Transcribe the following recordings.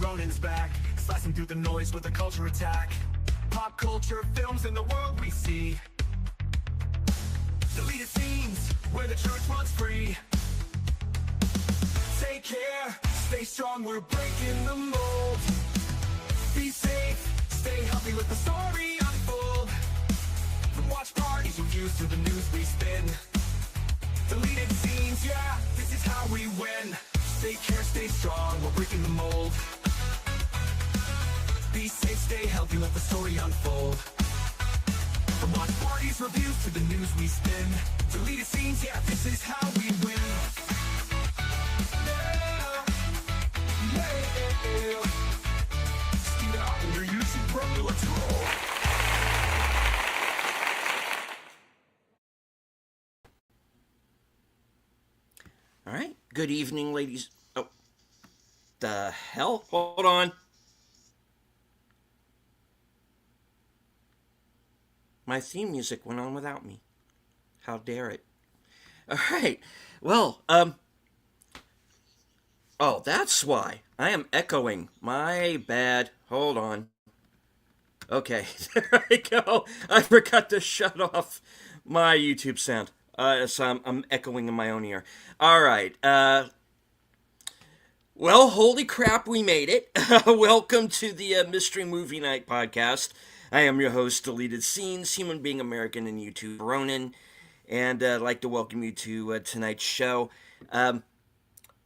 Ronin's back, slicing through the noise with a culture attack. Pop culture films in the world we see. Deleted scenes where the truth runs free. Take care, stay strong, we're breaking the mold. Be safe, stay healthy, let the story unfold. From watch parties reviews to the news we spin. Deleted scenes, yeah, this is how we win. Take care, stay strong, we're breaking the mold. Be safe, stay healthy, let the story unfold. From watch parties, reviews to the news we spin. Deleted scenes, yeah, this is how we win. Yeah, yeah. Steven Otten, your YouTube pro, let's roll. All right. Good evening, ladies. Oh, the hell? Hold on. My theme music went on without me. How dare it? All right. Well, oh, that's why. I am echoing. My bad. Hold on. Okay, there I go. I forgot to shut off my YouTube sound. So I'm echoing in my own ear. All right. Well, holy crap, we made it. Welcome to the Mystery Movie Night podcast. I am your host, Deleted Scenes, human being American and YouTube Ronin, and I'd like to welcome you to tonight's show. All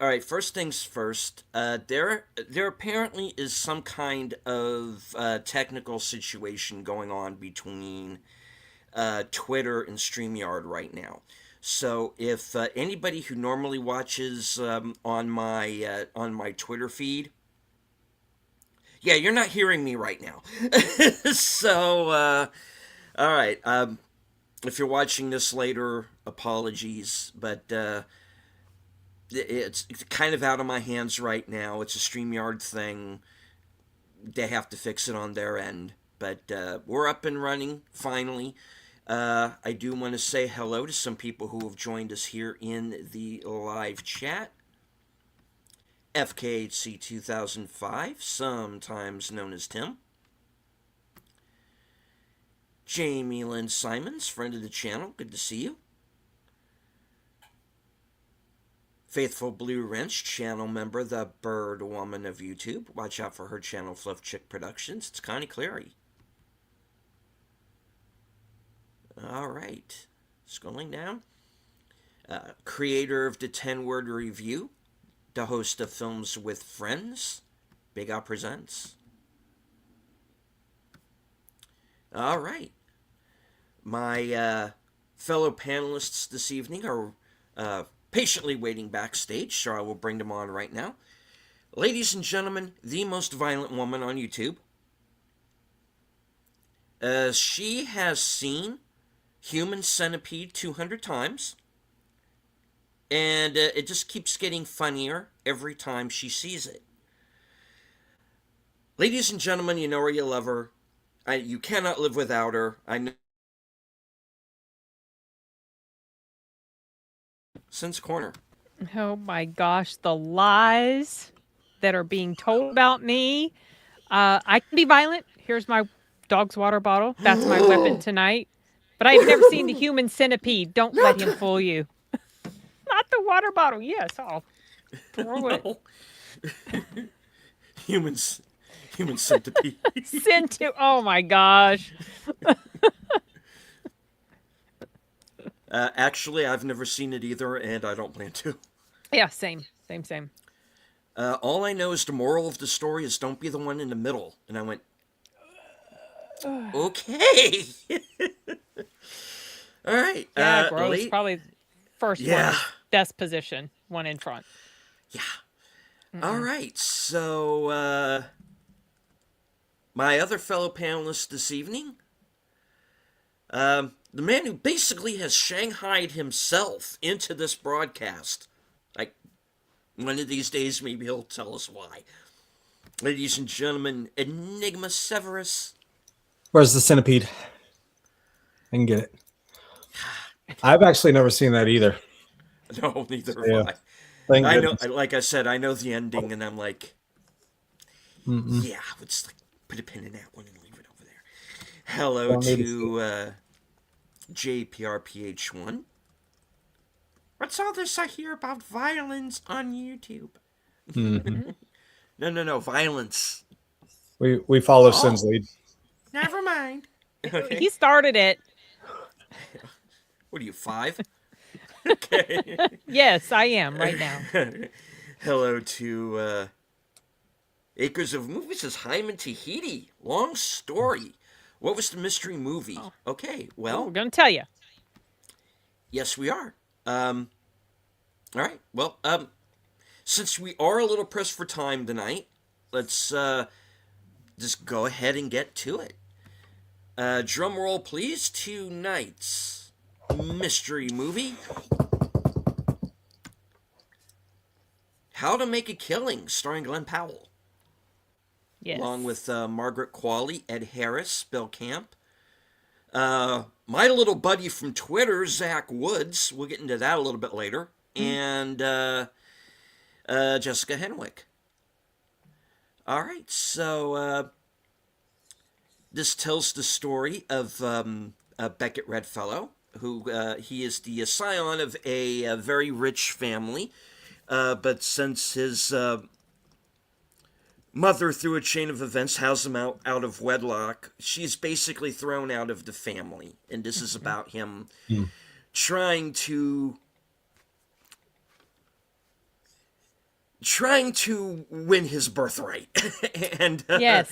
right, first things first. There apparently is some kind of technical situation going on between Twitter and StreamYard right now. So if anybody who normally watches on my Twitter feed, yeah, you're not hearing me right now. So, all right. If you're watching this later, apologies, but it's kind of out of my hands right now. It's a StreamYard thing. They have to fix it on their end. But we're up and running, finally. I do want to say hello to some people who have joined us here in the live chat. FKHC 2005, sometimes known as Tim. Jamie Lynn Simons, friend of the channel, good to see you. Faithful Blue Wrench, channel member, the Bird Woman of YouTube. Watch out for her channel, Fluff Chick Productions. It's Connie Cleary. All right, scrolling down. Creator of the 10-Word Review, the host of Films with Friends, Big Al Presents. All right. My fellow panelists this evening are patiently waiting backstage, so I will bring them on right now. Ladies and gentlemen, the most violent woman on YouTube. She has seen Human Centipede 200 times. And it just keeps getting funnier every time she sees it. Ladies and gentlemen, you know her, you love her. You cannot live without her. I know. Since Corner. Oh my gosh, the lies that are being told about me. I can be violent. Here's my dog's water bottle. That's my weapon tonight. But I've never seen the Human Centipede. Don't let him fool you. Not the water bottle. Yes, I'll throw it. Human Centipede. Oh my gosh. Actually, I've never seen it either, and I don't plan to. Yeah, same. All I know is the moral of the story is don't be the one in the middle. And I went, okay. All right. Yeah, gross. Probably first one, desk position, one in front. Yeah. All right. So, my other fellow panelist this evening, the man who basically has shanghaied himself into this broadcast. Like, one of these days, maybe he'll tell us why. Ladies and gentlemen, Enigma Severus. Where's the centipede? I can get it. I've actually never seen that either. No, neither have I. I know, like I said, I know the ending, and I'm like, Yeah, let's put a pin in that one and leave it over there. Hello Don't need to to JPRPH1. What's all this I hear about violence on YouTube? No, violence. We follow Oh. Sin's lead. Never mind. Okay. He started it. What are you, 5? Okay. Yes, I am right now. Hello to Acres of Movies says Hyman Tahiti. Long story. What was the mystery movie? Oh. Okay, We're well, going to tell you. yes, we are. All right. Well, since we are a little pressed for time tonight, let's just go ahead and get to it. Drum roll, please. Tonight's mystery movie: How to Make a Killing, starring Glenn Powell, Yes. along with Margaret Qualley, Ed Harris, Bill Camp. My little buddy from Twitter, Zach Woods. We'll get into that a little bit later. And Jessica Henwick. All right, so this tells the story of Beckett Redfellow, who he is the scion of a very rich family, but since his mother, through a chain of events, has him out of wedlock, she's basically thrown out of the family, and this is about him trying to win his birthright. And Yes.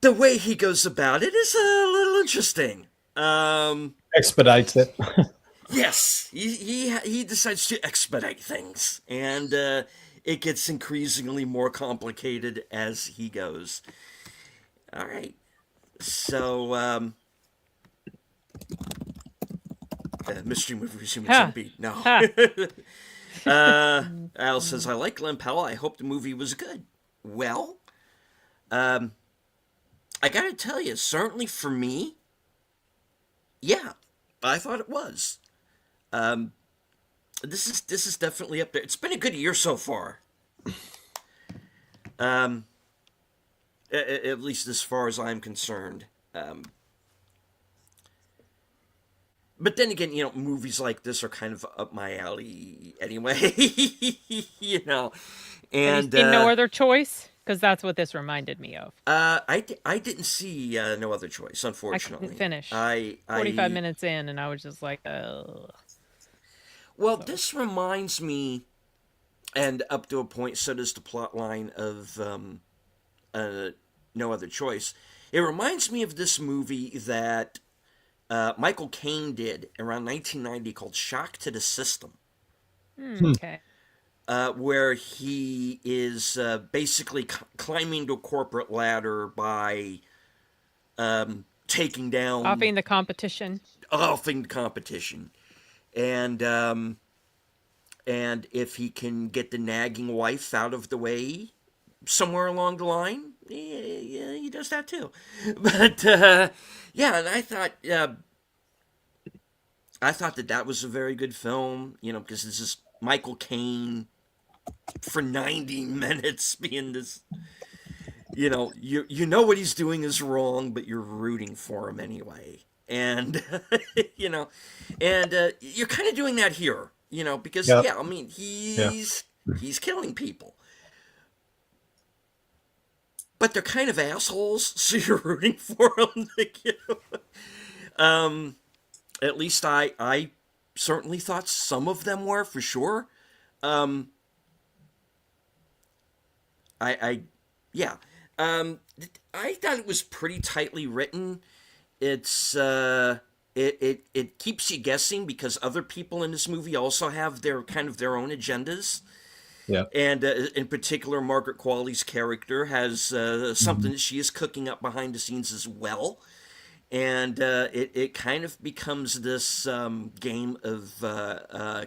the way he goes about it is a little interesting. Expedites it. Yes, he decides to expedite things, and it gets increasingly more complicated as he goes. All right, so mystery movie resuming Ha. some beat. No. Ha. Al says, I like Glenn Powell. I hope the movie was good. Well, I gotta tell you, certainly for me, yeah, I thought it was. This is definitely up there. It's been a good year so far. At least as far as I'm concerned. But then again, movies like this are kind of up my alley anyway. And Have you seen No Other Choice? Because that's what this reminded me of. I didn't see No Other Choice, unfortunately. I couldn't finish. I 45 minutes in, and I was just like, Well, this reminds me, and up to a point, so does the plot line of No Other Choice. It reminds me of this movie that Michael Caine did around 1990 called Shock to the System, okay. where he is basically climbing the corporate ladder by taking down... Offing the competition. Offing the competition. And if he can get the nagging wife out of the way somewhere along the line, yeah, he does that too. But yeah, and I thought that was a very good film, because this is Michael Caine for 90 minutes being this, you know what he's doing is wrong, but you're rooting for him anyway. And and you're kind of doing that here, because Yep. yeah, I mean he's killing people, but they're kind of assholes, so you're rooting for them. At least I certainly thought some of them were, for sure. I thought it was pretty tightly written. It's it keeps you guessing because other people in this movie also have their own agendas. Yeah. And in particular, Margaret Qualley's character has something that she is cooking up behind the scenes as well. And it kind of becomes this game of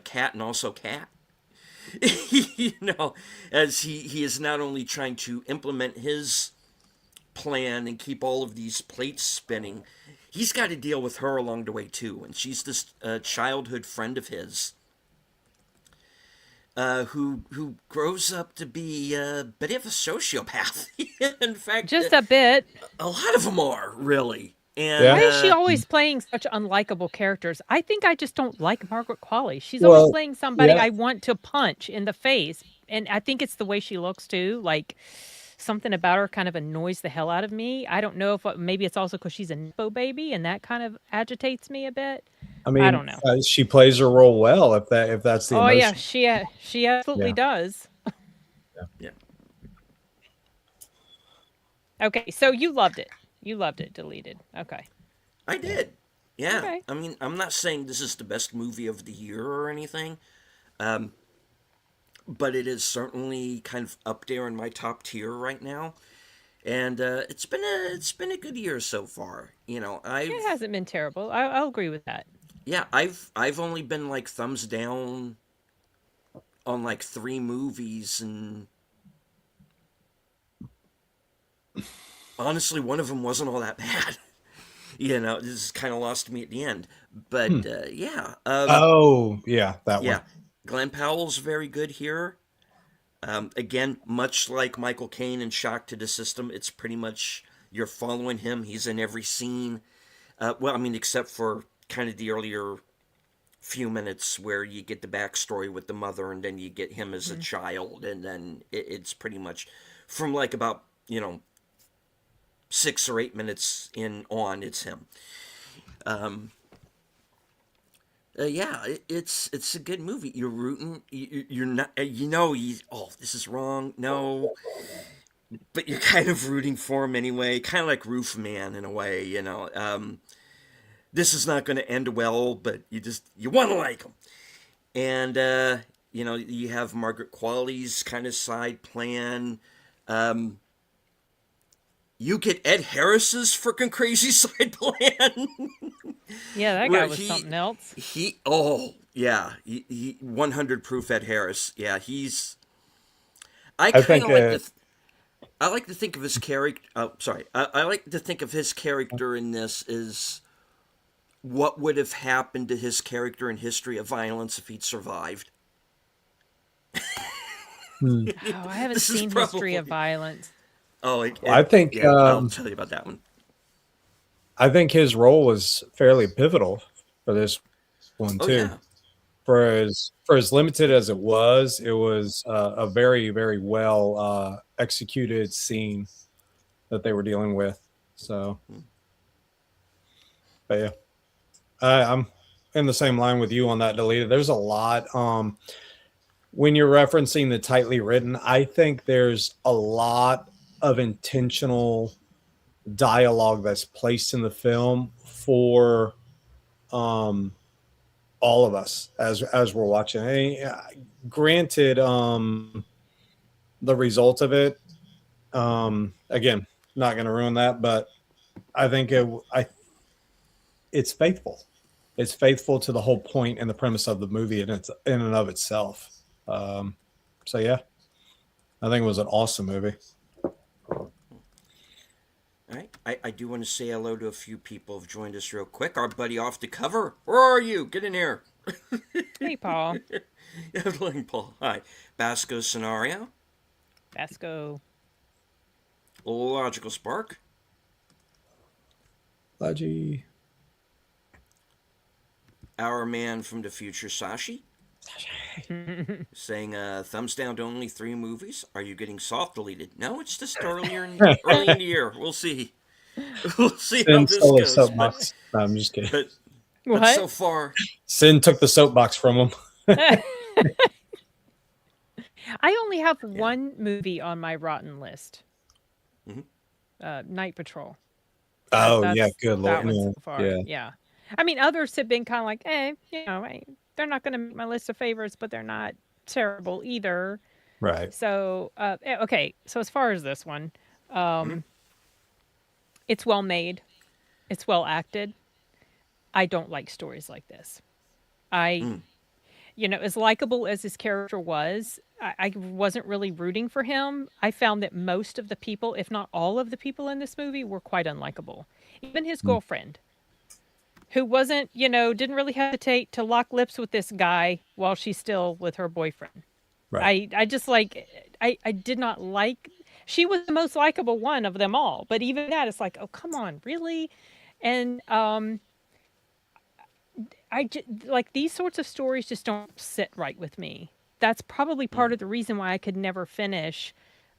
cat and also cat. As he is not only trying to implement his plan and keep all of these plates spinning, he's got to deal with her along the way too. And she's this childhood friend of his. who grows up to be a bit of a sociopath. In fact, Just a bit. a lot of them are really. And Yeah. Why is she always playing such unlikable characters? I think I just don't like Margaret Qualley. She's always Well, playing somebody yeah. I want to punch in the face. And I think it's the way she looks too. Like something about her kind of annoys the hell out of me. I don't know if maybe it's also because she's a Nepo baby and that kind of agitates me a bit. I I mean, don't know. she plays her role well. If that's the Oh yeah, emotion. she absolutely Yeah. does. yeah, Okay, so you loved it. You loved it. Deleted. Okay. I did. Yeah, Okay. I mean, I'm not saying this is the best movie of the year or anything, but it is certainly kind of up there in my top tier right now. And it's been a good year so far. You know, It hasn't been terrible. I'll agree with that. I've only been like thumbs down on like 3 movies, and honestly, one of them wasn't all that bad. You know, this kind of lost me at the end. But yeah, Oh, yeah, that yeah, one. Glenn Powell's very good here. Again, much like Michael Caine in Shock to the System, it's pretty much you're following him. He's in every scene. Well, I mean, except for kind of the earlier few minutes where you get the backstory with the mother, and then you get him as a child, and then it's pretty much from like about 6 or 8 minutes in on, it's him. Yeah, it's a good movie. You're rooting. You're not. Oh, this is wrong. No, but you're kind of rooting for him anyway. Kind of like Roof Man in a way. This is not going to end well, but you want to like him. And you have Margaret Qualley's kind of side plan. You get Ed Harris's freaking crazy side plan. Yeah, that Where guy was something else. He 100 proof Ed Harris. Yeah, I I kind think of like I like to think of his character. Oh, sorry. I like to think of his character in this as what would have happened to his character in History of Violence if he'd survived. Oh, I haven't This is seen History of probably- Violence. Oh, I think, Yeah, I'll tell you about that one. I think his role was fairly pivotal for this one Oh too. yeah. For as limited as it was a very very well executed scene that they were dealing with. So, but yeah, I'm in the same line with you on that. Deleted. There's a lot. When you're referencing the tightly written, I think there's a lot of intentional dialogue that's placed in the film for all of us as we're watching. Granted, the result of it, again, not going to ruin that, but I think it's faithful. It's faithful to the whole point and the premise of the movie, and it's in and of itself. So yeah, I think it was an awesome movie. All right. I do want to say hello to a few people who've joined us real quick. Our buddy off the cover. Where are you? Get in here. Hey, Paul. Evelyn Paul. Hi. Basco Scenario. Basco. Logical Spark. Logi. Our man from the future, Sashi. Saying thumbs down to only 3 movies. Are you getting soft deleted? No, it's just early in the year. We'll see. We'll see how Sin this stole his goes. soapbox. No, I'm just kidding. But What? so far, Sin took the soapbox from him. I only have one movie on my rotten list. Mhm. Night Patrol. Oh That's- yeah, good That lord. one Yeah. so far. Yeah. Yeah. I mean, others have been kind of like, they're not going to make my list of favorites, but they're not terrible either. Right. So, okay. So as far as this one, it's well made. It's well acted. I don't like stories like this. As likable as his character was, I wasn't really rooting for him. I found that most of the people, if not all of the people in this movie, were quite unlikable. Even his girlfriend, who wasn't, didn't really hesitate to lock lips with this guy while she's still with her boyfriend. Right. I just like I did not like she was the most likable one of them all. But even that it's like, "Oh, come on, really?" And like these sorts of stories just don't sit right with me. That's probably part of the reason why I could never finish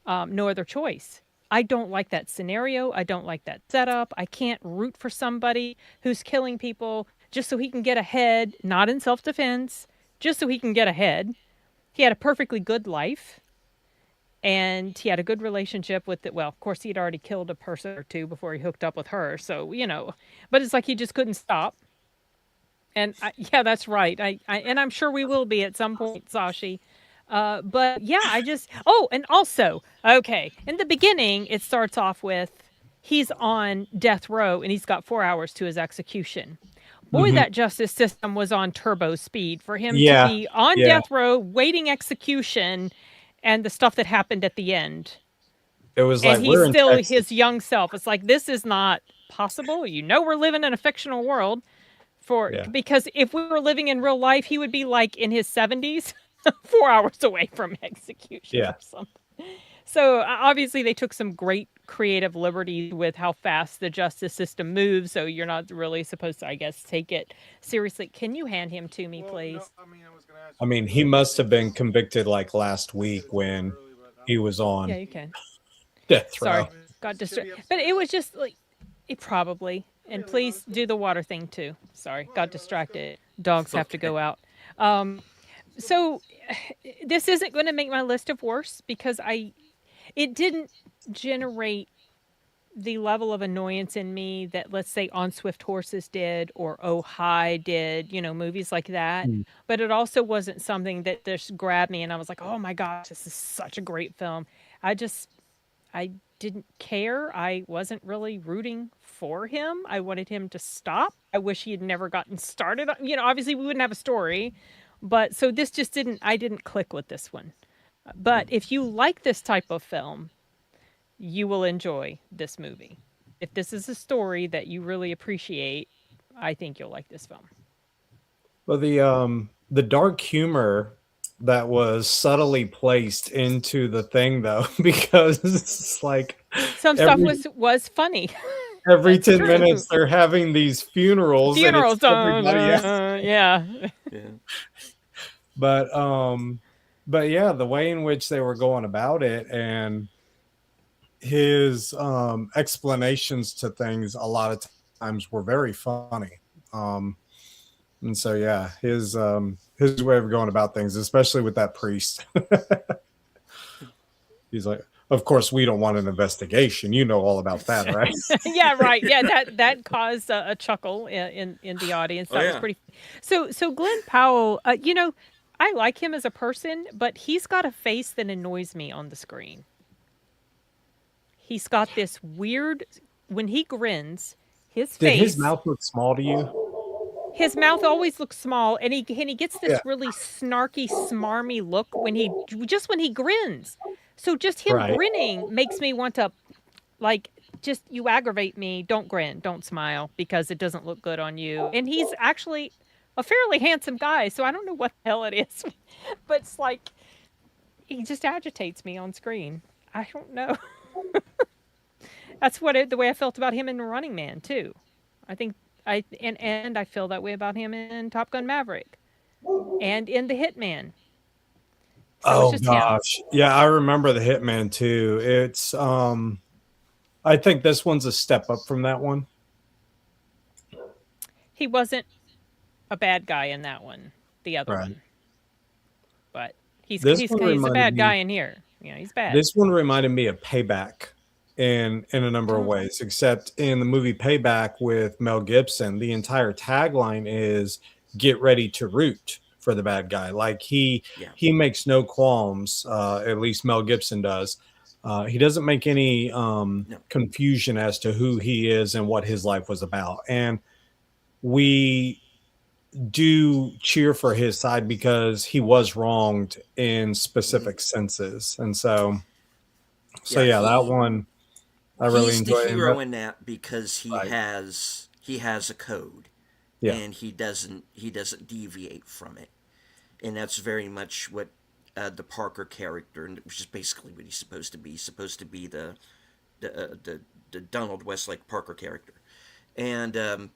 No Other Choice. I don't like that scenario. I don't like that setup. I can't root for somebody who's killing people just so he can get ahead, not in self defense, just so he can get ahead. He had a perfectly good life and he had a good relationship with it. Well, of course, he'd already killed a person or two before he hooked up with her. So, but it's like he just couldn't stop. And yeah, that's right. And I'm sure we will be at some point, Sashi. But yeah, oh, and also, okay, in the beginning, it starts off with he's on death row and he's got 4 hours to his execution. Boy, Mhm. that justice system was on turbo speed for him to Yeah. be on Yeah. death row, waiting execution, and the stuff that happened at the end. It was And like he's we're in still Texas. his young self. It's like, this is not possible. We're living in a fictional world Yeah. because if we were living in real life, he would be like in his 70s, 4 hours away from execution Yeah. or something. So obviously they took some great creative liberties with how fast the justice system moves. So you're not really supposed to, I guess, take it seriously. Can you hand him to me, please? I mean, he must have been convicted like last week when he was Yeah, on you can. death row. Sorry, got distracted. But it was just like, it probably. And please do the water thing too. Sorry, got distracted. Dogs have to go out. So this isn't going to make my list of worst because it didn't generate the level of annoyance in me that, let's say, On Swift Horses did or Oh Hi did, movies like that. Mm. But it also wasn't something that just grabbed me and I was like, oh my gosh, this is such a great film. I didn't care. I wasn't really rooting for him. I wanted him to stop. I wish he had never gotten started. Obviously we wouldn't have a story, but so this just I didn't click with this one. But if you like this type of film, you will enjoy this movie. If this is a story that you really appreciate, I think you'll like this film. Well, the dark humor that was subtly placed into the thing though, because it's like Some every stuff was funny. every That's 10 true. minutes they're having these funerals and Funerals, it's everybody else. yeah. Yeah. But yeah, the way in which they were going about it and his explanations to things a lot of times were very funny. And so yeah, his way of going about things, especially with that priest. He's like, of course we don't want an investigation. You know all about that, right? Yeah, right. Yeah, that caused a chuckle in the audience. That was yeah. pretty. So Glenn Powell, I like him as a person, but he's got a face that annoys me on the screen. He's got this weird, when he grins, his Did face. his mouth look small to you? His mouth always looks small, and he gets this Yeah. really snarky, smarmy look when he grins. So just him Right. grinning makes me want to, like, just you aggravate me. Don't grin, don't smile because it doesn't look good on you. And he's actually a fairly handsome guy, so I don't know what the hell it is, but it's like he just agitates me on screen. I don't know. That's the way I felt about him in Running Man too. I think and I feel that way about him in Top Gun Maverick and in The Hitman. So it's just gosh. Yeah, I remember the Hitman too. It's I think this one's a step up from that one. He wasn't a bad guy in that one, the other Right. one. But he's This a one reminded bad me- guy in here. Yeah, he's bad. This one reminded me of Payback in a number of ways, except in the movie Payback with Mel Gibson, the entire tagline is "Get ready to root for the bad guy." Like he makes no qualms. At least Mel Gibson does. He doesn't make any confusion as to who he is and what his life was about, and we do cheer for his side because he was wronged in specific senses, and so Yeah, that one I really He's enjoy. the hero in that because he Right. has a code, Yeah. and he doesn't deviate from it, and that's very much what the Parker character, which is basically what he's supposed to be. He's supposed to be the Donald Westlake Parker character, and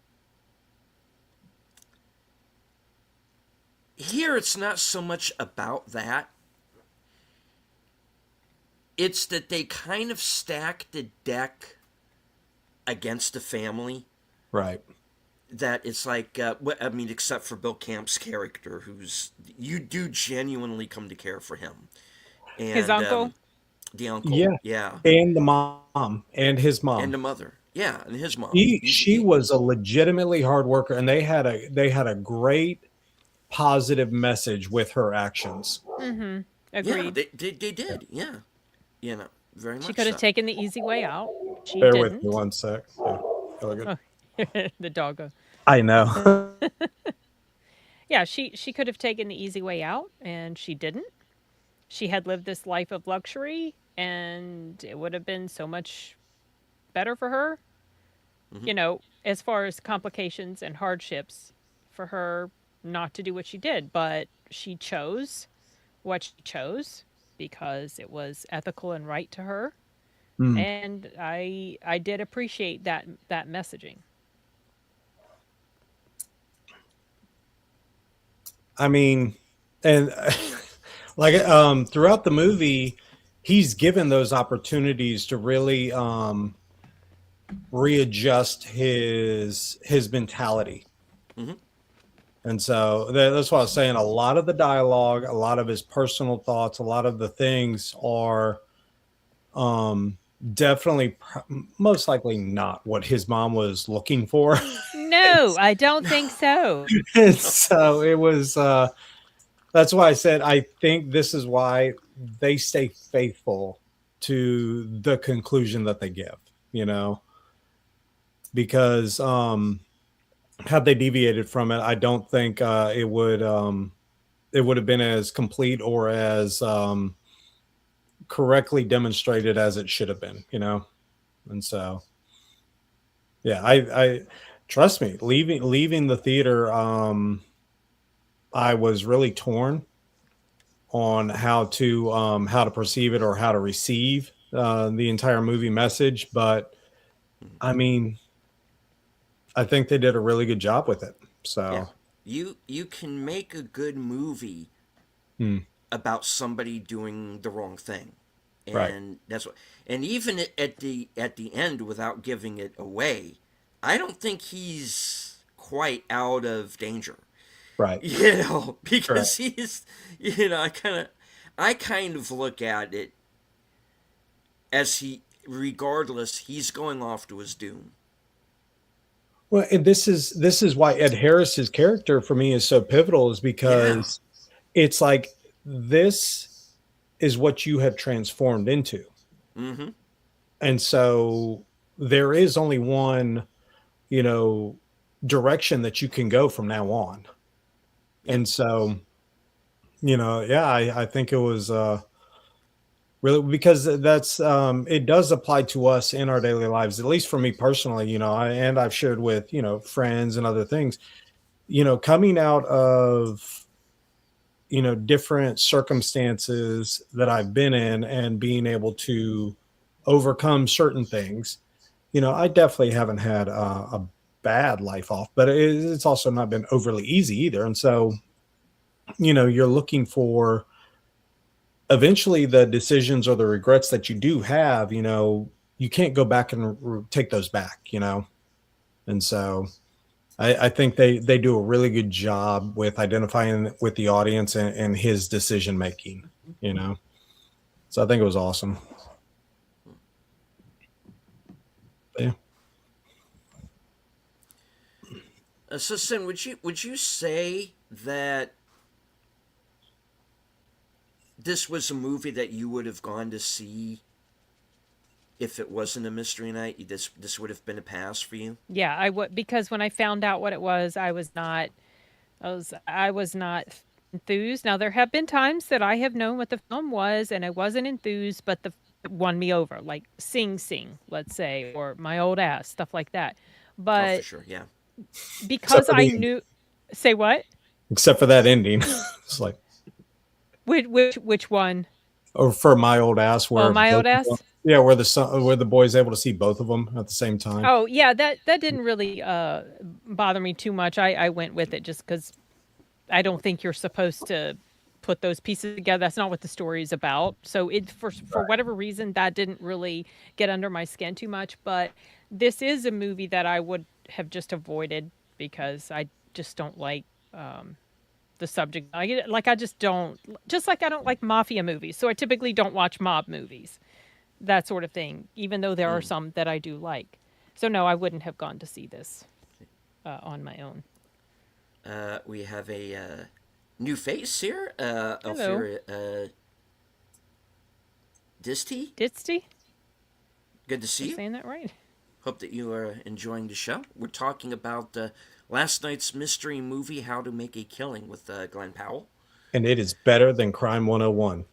here it's not so much about that. It's that they kind of stack the deck against the family. Right. That it's like, I mean, except for Bill Camp's character, who's, you do genuinely come to care for him. And, His uncle? The uncle, Yeah. yeah. And the mom and his mom. And the mother. Yeah, and his mom. She was a legitimately hard worker, and they had a great positive message with her actions. Mm-hmm. Yeah, Agreed. they did, yeah. You know, very much She could have so. taken the easy way out. She Bear didn't. with me one sec. Yeah, really good. Oh, the doggo. I know. Yeah, she could have taken the easy way out, and she didn't. She had lived this life of luxury, and it would have been so much better for her. Mhm. You know, as far as complications and hardships, for her not to do what she did, but she chose what she chose because it was ethical and right to her. Mm. And I did appreciate that messaging. I mean, and like throughout the movie, he's given those opportunities to really readjust his mentality. Mhm. And so that's what I was saying. A lot of the dialogue, a lot of his personal thoughts, a lot of the things are definitely most likely not what his mom was looking for. No, I don't think so. And so it was that's why I said I think this is why they stay faithful to the conclusion that they give, you know, because had they deviated from it, I don't think it would have been as complete or as correctly demonstrated as it should have been, you know. And so yeah, I trust me, leaving the theater, I was really torn on how to perceive it or how to receive the entire movie message, but I mean, I think they did a really good job with it. So Yeah. You can make a good movie Hmm. about somebody doing the wrong thing. And Right. that's what, and even at the end, without giving it away, I don't think he's quite out of danger. Right. You know, because Correct. he's, you know, I kind of look at it as regardless, he's going off to his doom. Well, and this is why Ed Harris's character for me is so pivotal, is Yeah. because it's like this is what you have transformed into. Mm-hmm. And so there is only one, you know, direction that you can go from now on. And so, you know, yeah, I think it was really, because that's it does apply to us in our daily lives, at least for me personally, you know, and I've shared with, you know, friends and other things, you know, coming out of, you know, different circumstances that I've been in and being able to overcome certain things. You know, I definitely haven't had a bad life off, but it's also not been overly easy either. And so, you know, you're looking for eventually the decisions or the regrets that you do have, you know, you can't go back and take those back, you know. And so I think they do a really good job with identifying with the audience and his decision making, you know. So I think it was awesome. Yeah. So, Sin, would you say that this was a movie that you would have gone to see if it wasn't a Mystery Night? This would have been a pass for you. Yeah, I would, because when I found out what it was, I was not enthused. Now there have been times that I have known what the film was and I wasn't enthused, but the it won me over, like Sing Sing, let's say, or My Old Ass, stuff like that. Oh, for But sure. Yeah. because For I the knew, say what? except for that ending. It's like Which one? Or for My Old Ass, where My Old both of Ass? them- yeah, where the boy's able to see both of them at the same time. Oh yeah, that didn't really bother me too much. I went with it just because I don't think you're supposed to put those pieces together. That's not what the story is about. So it for whatever reason that didn't really get under my skin too much. But this is a movie that I would have just avoided because I just don't like the subject. I just don't, just like I don't like mafia movies. So I typically don't watch mob movies, that sort of thing. Even though there are some that I do like. So no, I wouldn't have gone to see this on my own. We have a new face here. Hello. Alfira Disty. Ditsty? Good to see Am I you. saying that right? Hope that you are enjoying the show. We're talking about last night's mystery movie, How to Make a Killing, with Glenn Powell. And it is better than Crime 101.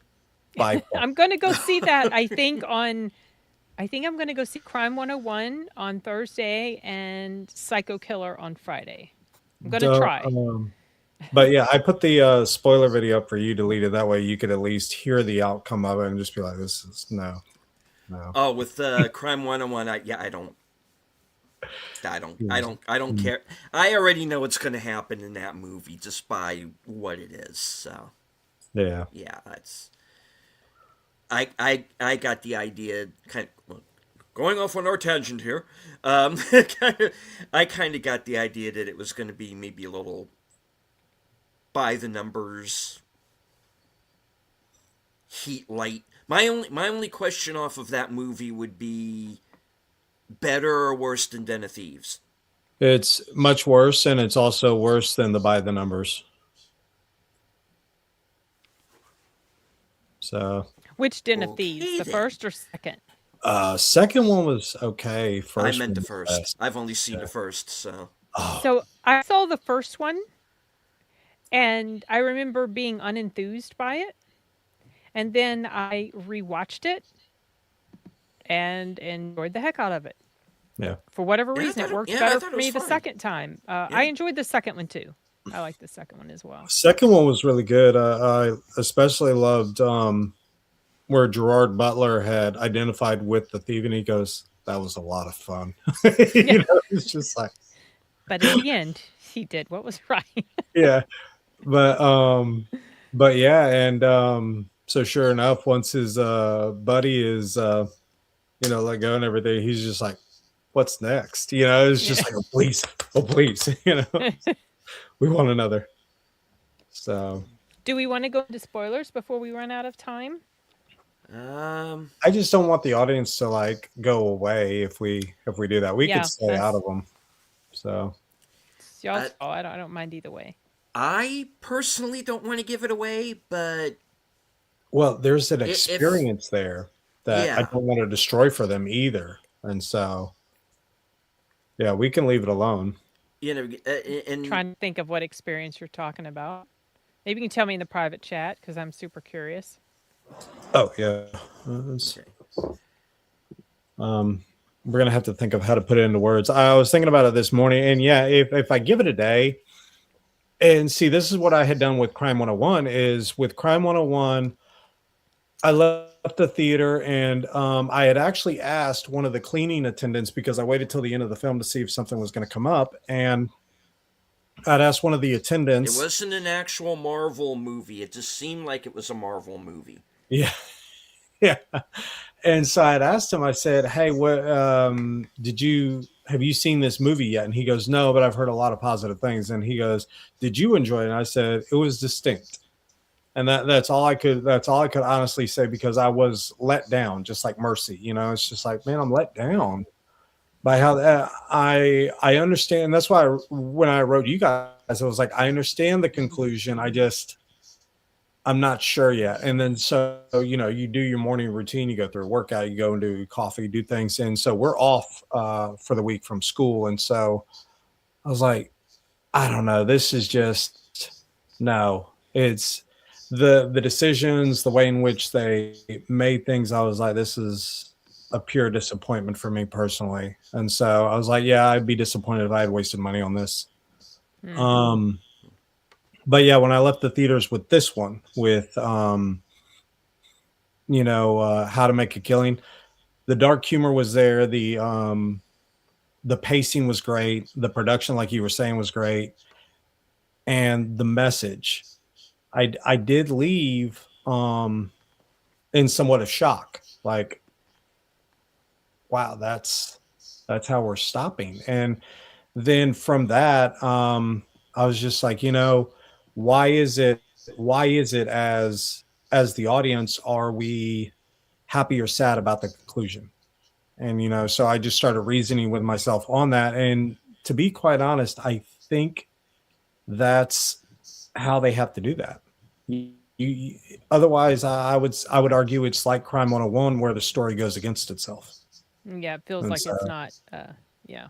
By far. I'm going to go see that. I think I'm going to go see Crime 101 on Thursday and Psycho Killer on Friday. I'm going to try. But yeah, I put the spoiler video up for you deleted. That way you could at least hear the outcome of it and just be like, this is no. Oh, with Crime 101, I don't care. I already know what's going to happen in that movie just by what it is. So Yeah. that's. I got the idea kind of. Well, going off on our tangent here, I kind of got the idea that it was going to be maybe a little by the numbers, heat light. My only question off of that movie would be better or worse than Den of Thieves. It's much worse, and it's also worse than the By the Numbers. So Which Den of Okay, Thieves? The then. first or second? second one was okay. First I meant the one was first. best. I've only seen the first, so. So I saw the first one, and I remember being unenthused by it. And then I rewatched it and enjoyed the heck out of it. Yeah. For whatever Yeah, I reason, thought it it- worked yeah, I better thought for it me was the fine. second time. I enjoyed the second one too. I like the second one as well. Second one was really good. I especially loved where Gerard Butler had identified with the thief, and he goes, "That was a lot of fun." It's just like, But in the end, he did what was right. yeah, but yeah, and so sure enough, once his buddy is let go and everything, he's just like, "What's next?" It's just like, oh please, we want another. So Do we want to go into spoilers before we run out of time? I just don't want the audience to like go away if we do that. We Yeah, could stay out of them. So It's y'all's fault. I don't mind either way. I personally don't want to give it away, but well, there's an If- experience there that I Yeah. don't want to destroy for them either, and so yeah, we can leave it alone. and Trying to think of what experience you're talking about. Maybe you can tell me in the private chat because I'm super curious. Oh yeah, we're gonna have to think of how to put it into words. I was thinking about it this morning, and yeah, if I give it a day, and see, this is what I had done with Crime 101. Is with Crime 101, I left the theater, and I had actually asked one of the cleaning attendants because I waited till the end of the film to see if something was going to come up, and I'd asked one of the it attendants. wasn't an actual Marvel movie. It just seemed like it was a Marvel movie. Yeah. Yeah. And so I'd asked him, I said, "Hey, what have you seen this movie yet?" And he goes, "No, but I've heard a lot of positive things." And he goes, "Did you enjoy it?" And I said, "It was distinct." And that's all I could honestly say, because I was let down, just like Mercy. It's just like, man, I'm let down by how I understand. That's why when I wrote you guys, I was like, I understand the conclusion. I'm not sure yet. And then so you do your morning routine, you go through a workout, you go and do coffee, do things. And so we're off for the week from school. And so I was like, I don't know. This is just no. It's the decisions, the way in which they made things. I was like, this is a pure disappointment for me personally. And so I was like, yeah, I'd be disappointed if I had wasted money on this. But yeah, when I left the theaters with this one, with How to Make a Killing, the dark humor was there. The pacing was great. The production, like you were saying, was great, and the message. I did leave in somewhat of shock, like, wow, that's how we're stopping. And then from that, I was just like, why is it as the audience, are we happy or sad about the conclusion? And so I just started reasoning with myself on that. And to be quite honest, I think that's how they have to do that. Otherwise, I would argue it's like Crime 101, where the story goes against itself. Yeah, it feels And like so, it's not. Yeah.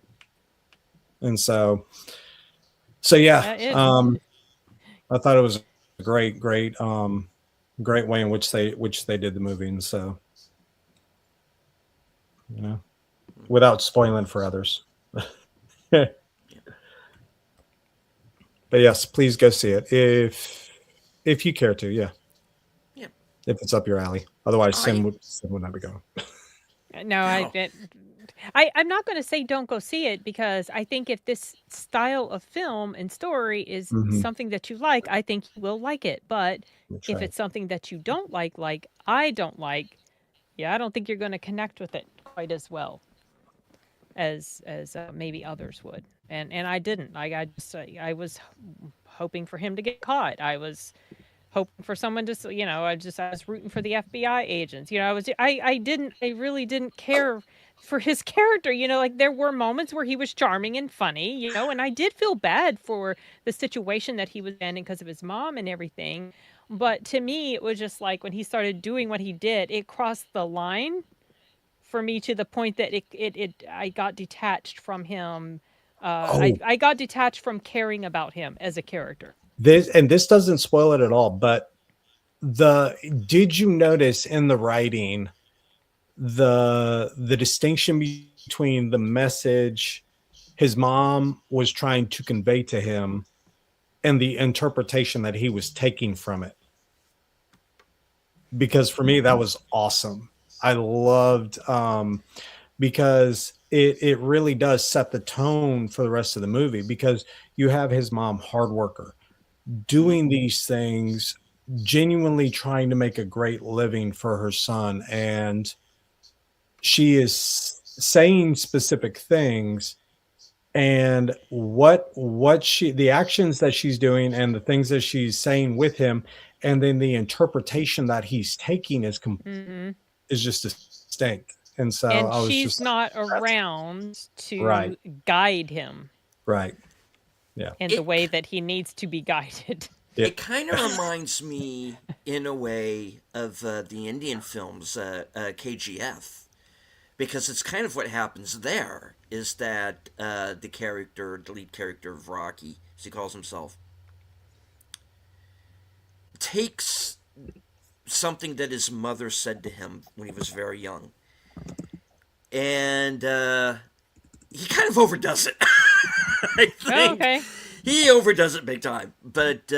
and so yeah, It, I thought it was a great way in which they did the movie. And so, without spoiling for others. But yes, please go see it if you care to. Yeah. Yeah. If it's up your alley. Otherwise, Sin I would not be going. no, I'm not going to say don't go see it, because I think if this style of film and story is Mhm. something that you like, I think you will like it. But That's if right. it's something that you don't like I don't like, yeah, I don't think you're going to connect with it quite as well as maybe others would. And I didn't. I was hoping for him to get caught. I was hoping for someone to, I was rooting for the FBI agents. I really didn't care for his character. Like, there were moments where he was charming and funny, and I did feel bad for the situation that he was in because of his mom and everything. But to me, it was just like, when he started doing what he did, it crossed the line for me, to the point that I got detached from him. Oh, I got detached from caring about him as a character. this doesn't spoil it at all, but did you notice in the writing the distinction between the message his mom was trying to convey to him and the interpretation that he was taking from it? Because for me, that was awesome. I loved, because it really does set the tone for the rest of the movie, because you have his mom, hard worker, doing these things, genuinely trying to make a great living for her son, and she is saying specific things, and the actions that she's doing and the things that she's saying with him, and then the interpretation that he's taking Hmm. is just distinct. And so And I was she's just like, not that's around right, to guide him right, yeah, in the it way that he needs to be guided. yeah. it kind of reminds me in a way of the Indian films, KGF, because it's kind of what happens there. Is that the lead character of Rocky, as he calls himself, takes something that his mother said to him when he was very young, and he kind of overdoes it. I Oh, think okay. he overdoes it big time. But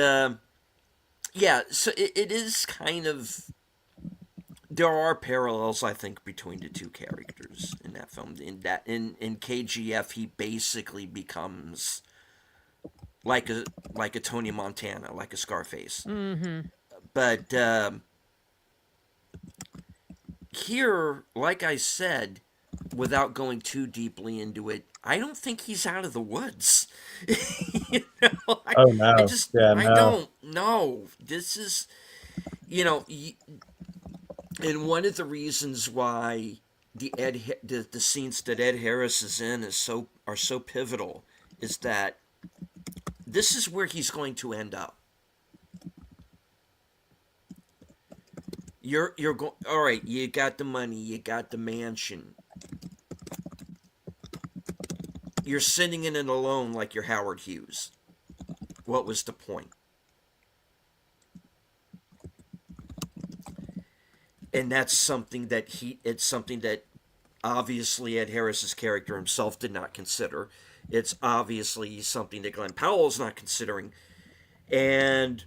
yeah, so it is kind of, there are parallels, I think, between the two characters in that film. In KGF, he basically becomes like a Tony Montana, like a Scarface. Hmm. But here, like I said, without going too deeply into it, I don't think he's out of the woods. you know, Oh no, yeah, I no, don't know. This is, you know, and one of the reasons why the scenes that Ed Harris is in are so pivotal is that this is where he's going to end up. You're going, all right. You got the money, you got the mansion. You're sitting in it alone like you're Howard Hughes. What was the point? And that's something that it's something that obviously Ed Harris's character himself did not consider. It's obviously something that Glenn Powell's not considering. And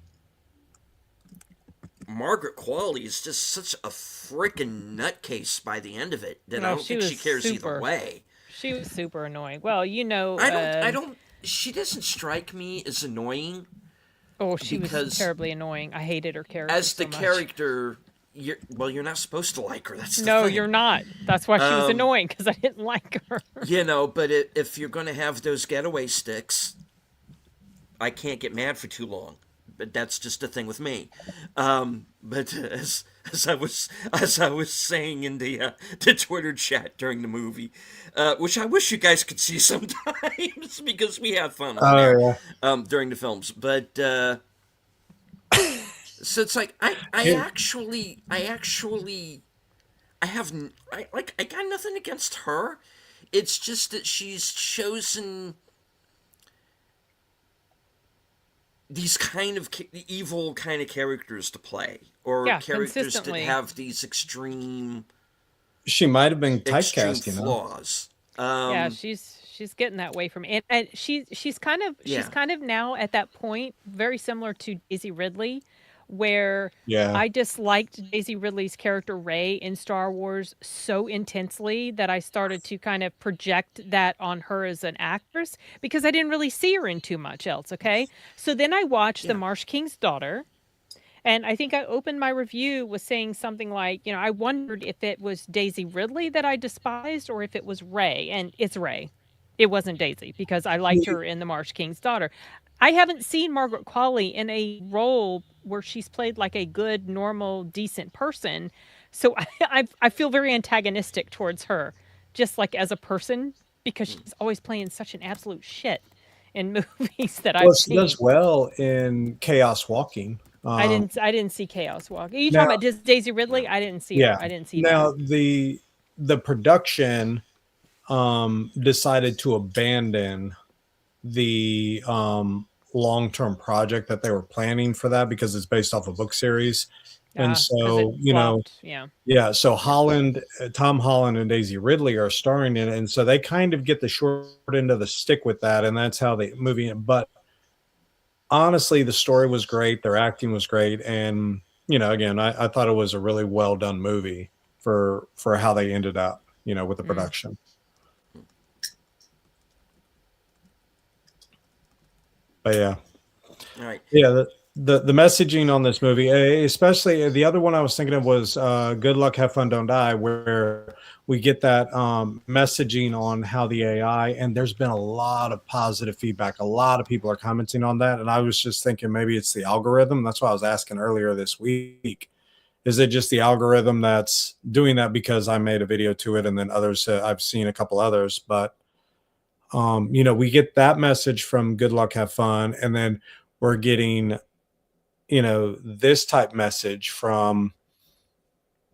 Margaret Qualley is just such a freaking nutcase by the end of it that I No, don't she think she was cares either super. way. She was super annoying. Well, I don't. She doesn't strike me as annoying oh, she was because terribly annoying. I hated her character as the so much. character, you're not supposed to like her. That's the No, thing. you're not. That's why she was annoying because I didn't like her. But if you're going to have those getaway sticks, I can't get mad for too long. But that's just a thing with me. But as I was saying in the Twitter chat during the movie, which I wish you guys could see sometimes because we have fun on there during the films. But so it's like I got nothing against her. It's just that she's chosen these kind of evil kind of characters to play, or characters that consistently. have these extreme She might have been extreme typecast, you know. flaws. Yeah, she's getting that way from me. And she's kind of now at that point very similar to Daisy Ridley, where Yeah. I disliked Daisy Ridley's character Rey in Star Wars so intensely that I started to kind of project that on her as an actress because I didn't really see her in too much else. Okay, so then I watched The Marsh King's Daughter. And I think I opened my review with saying something like, I wondered if it was Daisy Ridley that I despised or if it was Rey. And it's Rey. It wasn't Daisy because I liked her in The Marsh King's Daughter. I haven't seen Margaret Qualley in a role where she's played like a good, normal, decent person. So I feel very antagonistic towards her, just like as a person, because she's always playing such an absolute shit in movies that I've She seen. does well in Chaos Walking. I didn't see Chaos Walk. Are you talking about just Daisy Ridley? I didn't see her. I didn't see now that. the production decided to abandon the long-term project that they were planning for that because it's based off a book series. And 'Cause so, it flopped. Yeah. so Tom Holland and Daisy Ridley are starring in it. And so they kind of get the short end of the stick with that. And that's how the movie, but honestly, the story was great. Their acting was great. And, again, I thought it was a really well done movie for how they ended up, with the production. But yeah. All right. Yeah. The messaging on this movie, especially the other one I was thinking of was Good Luck, Have Fun, Don't Die, where we get that messaging on how the AI, and there's been a lot of positive feedback. A lot of people are commenting on that. And I was just thinking maybe it's the algorithm. That's why I was asking earlier this week. Is it just the algorithm that's doing that because I made a video to it and then others, I've seen a couple others, but we get that message from Good Luck, Have Fun. And then we're getting, this type message from,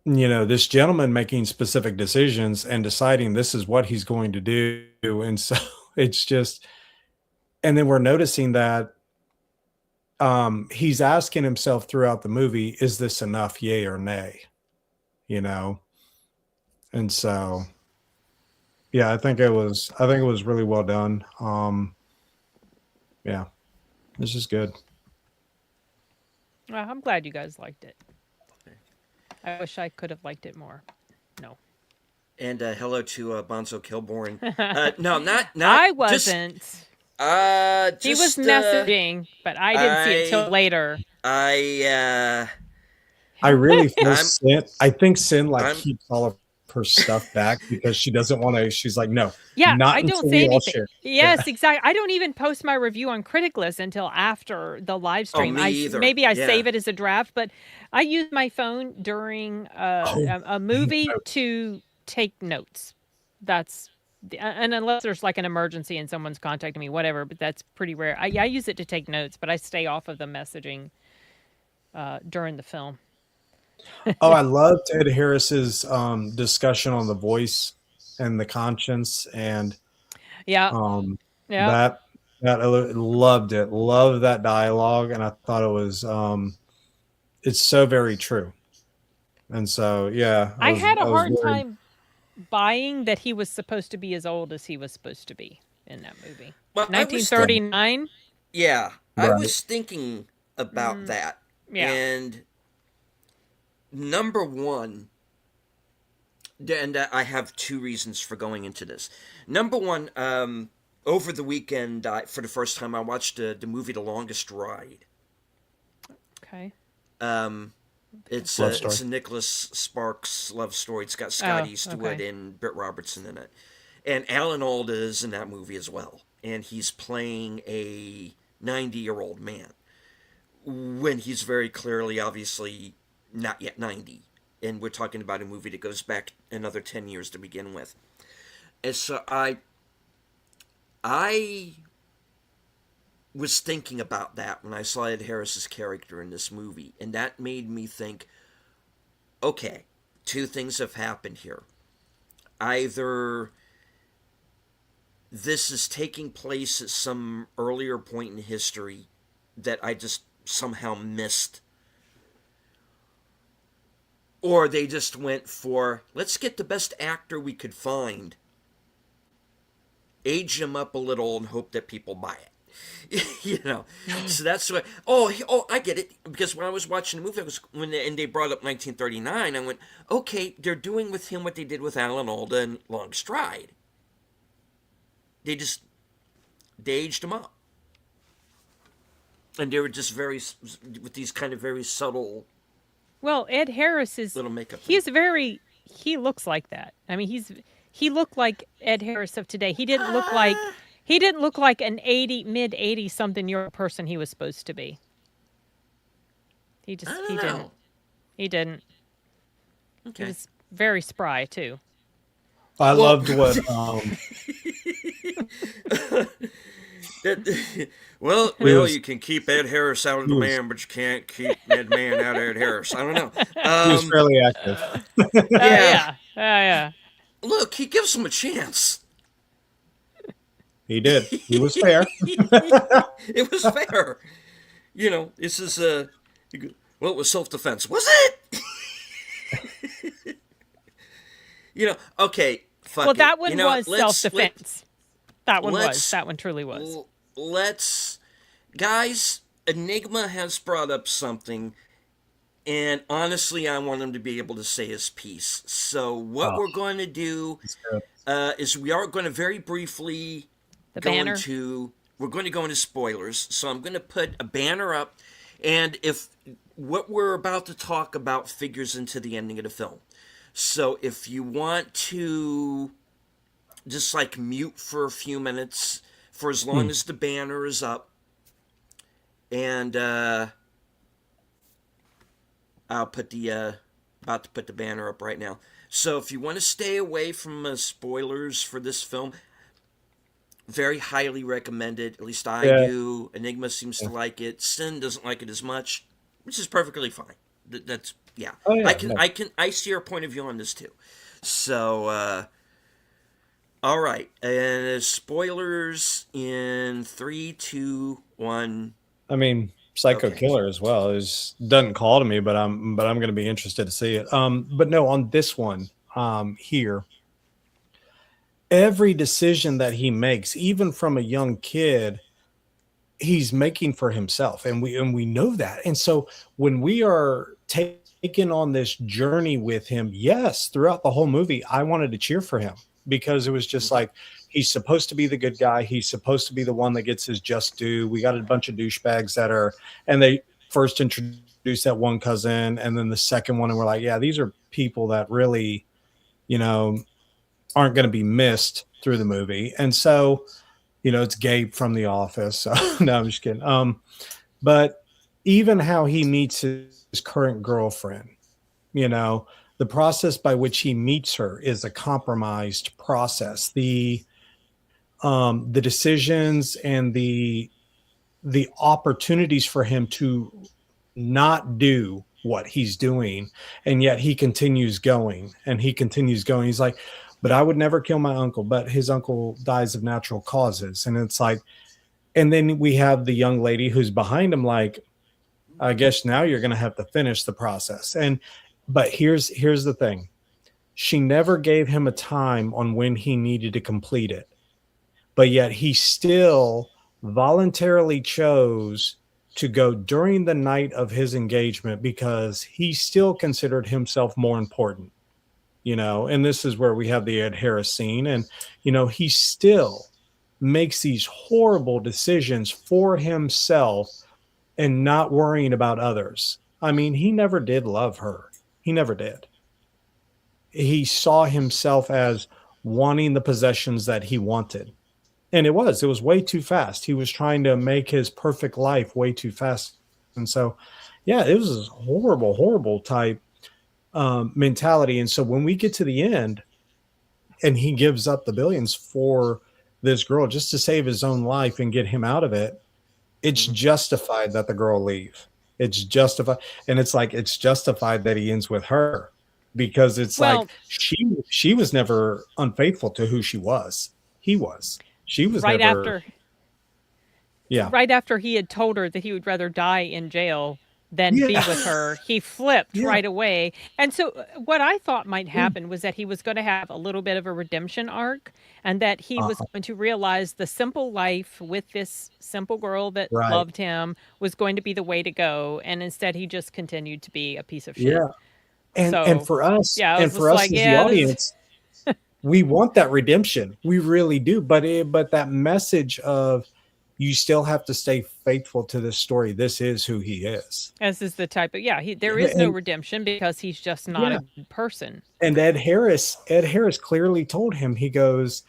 this gentleman making specific decisions and deciding this is what he's going to do. And so it's just, and then we're noticing that he's asking himself throughout the movie, is this enough? Yay or nay? And so, yeah, I think it was really well done. Yeah, this is good. Well, I'm glad you guys liked it. I wish I could have liked it more. No. And hello to Bonzo Kilborn. No, not. I wasn't. Just, he was messaging, but I didn't see it till later. I really feel Sin. I think Sin keeps all of her stuff back because she doesn't want to. She's like, no, not I don't say anything. Yes, exactly. I don't even post my review on Critic List until after the live stream. Maybe I save it as a draft, but I use my phone during a movie to take notes. And unless there's like an emergency and someone's contacting me, whatever, but that's pretty rare. I use it to take notes, but I stay off of the messaging during the film. I loved Ed Harris's discussion on The Voice and the conscience, and that I loved it. Loved that dialogue, and I thought it was it's so very true. And so, yeah, I had a hard time buying that he was supposed to be as old as he was supposed to be in that movie. Well, 1939. Yeah, I Right. was thinking about that. Yeah. And number one, and I have two reasons for going into this. Number one, over the weekend, for the first time, I watched the movie The Longest Ride. Okay. Love story. It's a Nicholas Sparks love story. It's got Scott Oh, Eastwood okay. and Britt Robertson in it, and Alan Alda is in that movie as well, and he's playing a 90-year-old man when he's very clearly, obviously, not yet 90. And we're talking about a movie that goes back another 10 years to begin with. And so I was thinking about that when I saw Ed Harris's character in this movie, and that made me think, okay, two things have happened here. Either this is taking place at some earlier point in history that I just somehow missed, or they just went for, let's get the best actor we could find, age him up a little, and hope that people buy it. You know, so that's what. Oh, I get it. Because when I was watching the movie, and they brought up 1939, I went, okay, they're doing with him what they did with Alan Alda and Long Stride. They aged him up, and they were just with these kind of very subtle Well, Ed Harris is little makeup. he looks like that. I mean, he looked like Ed Harris of today. He didn't look like an mid 80 something year old person he was supposed to be. He didn't. He didn't. Okay. He was very spry too. I loved what Well, was- you can keep Ed Harris out of the man, but you can't keep Ed Man out of Ed Harris. I don't know. he was fairly active. Yeah. Yeah. Look, he gives him a chance. He did. He was fair. It was fair. You know, this is well, it was self-defense, was it? You know, okay. Fuck Well, it. that one You know, was self-defense. That one let's- was. That one truly was. Guys, Enigma has brought up something, and honestly, I want him to be able to say his piece. So what we're going to do is we are going to very briefly The go banner. we're going to go into spoilers. So I'm going to put a banner up, and if what we're about to talk about figures into the ending of the film. So if you want to just like mute for a few minutes for as long as the banner is up, and I'll put the about to put the banner up right now. So if you want to stay away from spoilers for this film, very highly recommended. At least I do. Enigma seems to like it. Sin doesn't like it as much, which is perfectly fine. That's yeah. Oh, yeah, I see your point of view on this too. So all right, and spoilers in 3, 2, 1. I mean, Psycho Okay. Killer as well doesn't call to me, but I'm going to be interested to see it. But no, on this one here, every decision that he makes, even from a young kid, he's making for himself, and we know that. And so when we are taken on this journey with him, yes, throughout the whole movie, I wanted to cheer for him because it was just like, he's supposed to be the good guy. He's supposed to be the one that gets his just due. We got a bunch of douchebags and they first introduced that one cousin and then the second one. And we're like, yeah, these are people that really, aren't going to be missed through the movie. And so, it's Gabe from The Office. So, no, I'm just kidding. But even how he meets his current girlfriend, the process by which he meets her is a compromised process. The decisions and the opportunities for him to not do what he's doing, and yet he continues going. He's like, but I would never kill my uncle, but his uncle dies of natural causes. And it's like, and then we have the young lady who's behind him, like, I guess now you're going to have to finish the process. But here's the thing. She never gave him a time on when he needed to complete it. But yet he still voluntarily chose to go during the night of his engagement because he still considered himself more important, and this is where we have the Ed Harris scene. And, he still makes these horrible decisions for himself and not worrying about others. I mean, he never did love her. He never did. He saw himself as wanting the possessions that he wanted. And it was way too fast. He was trying to make his perfect life way too fast. And so, yeah, it was a horrible, horrible type mentality. And so when we get to the end and he gives up the billions for this girl just to save his own life and get him out of it, it's justified that the girl leave. It's justified. And it's like, it's justified that he ends with her because it's like she was never unfaithful to who she was. He was. She was right never, right after he had told her that he would rather die in jail than be with her, he flipped right away. And so what I thought might happen was that he was going to have a little bit of a redemption arc, and that he was going to realize the simple life with this simple girl that loved him was going to be the way to go. And instead he just continued to be a piece of shit. Yeah. And for us, as the audience, we want that redemption. We really do. But that message of, you still have to stay faithful to this story. This is who he is. As is the type of, there is no redemption because he's just not a good person. And Ed Harris clearly told him, he goes,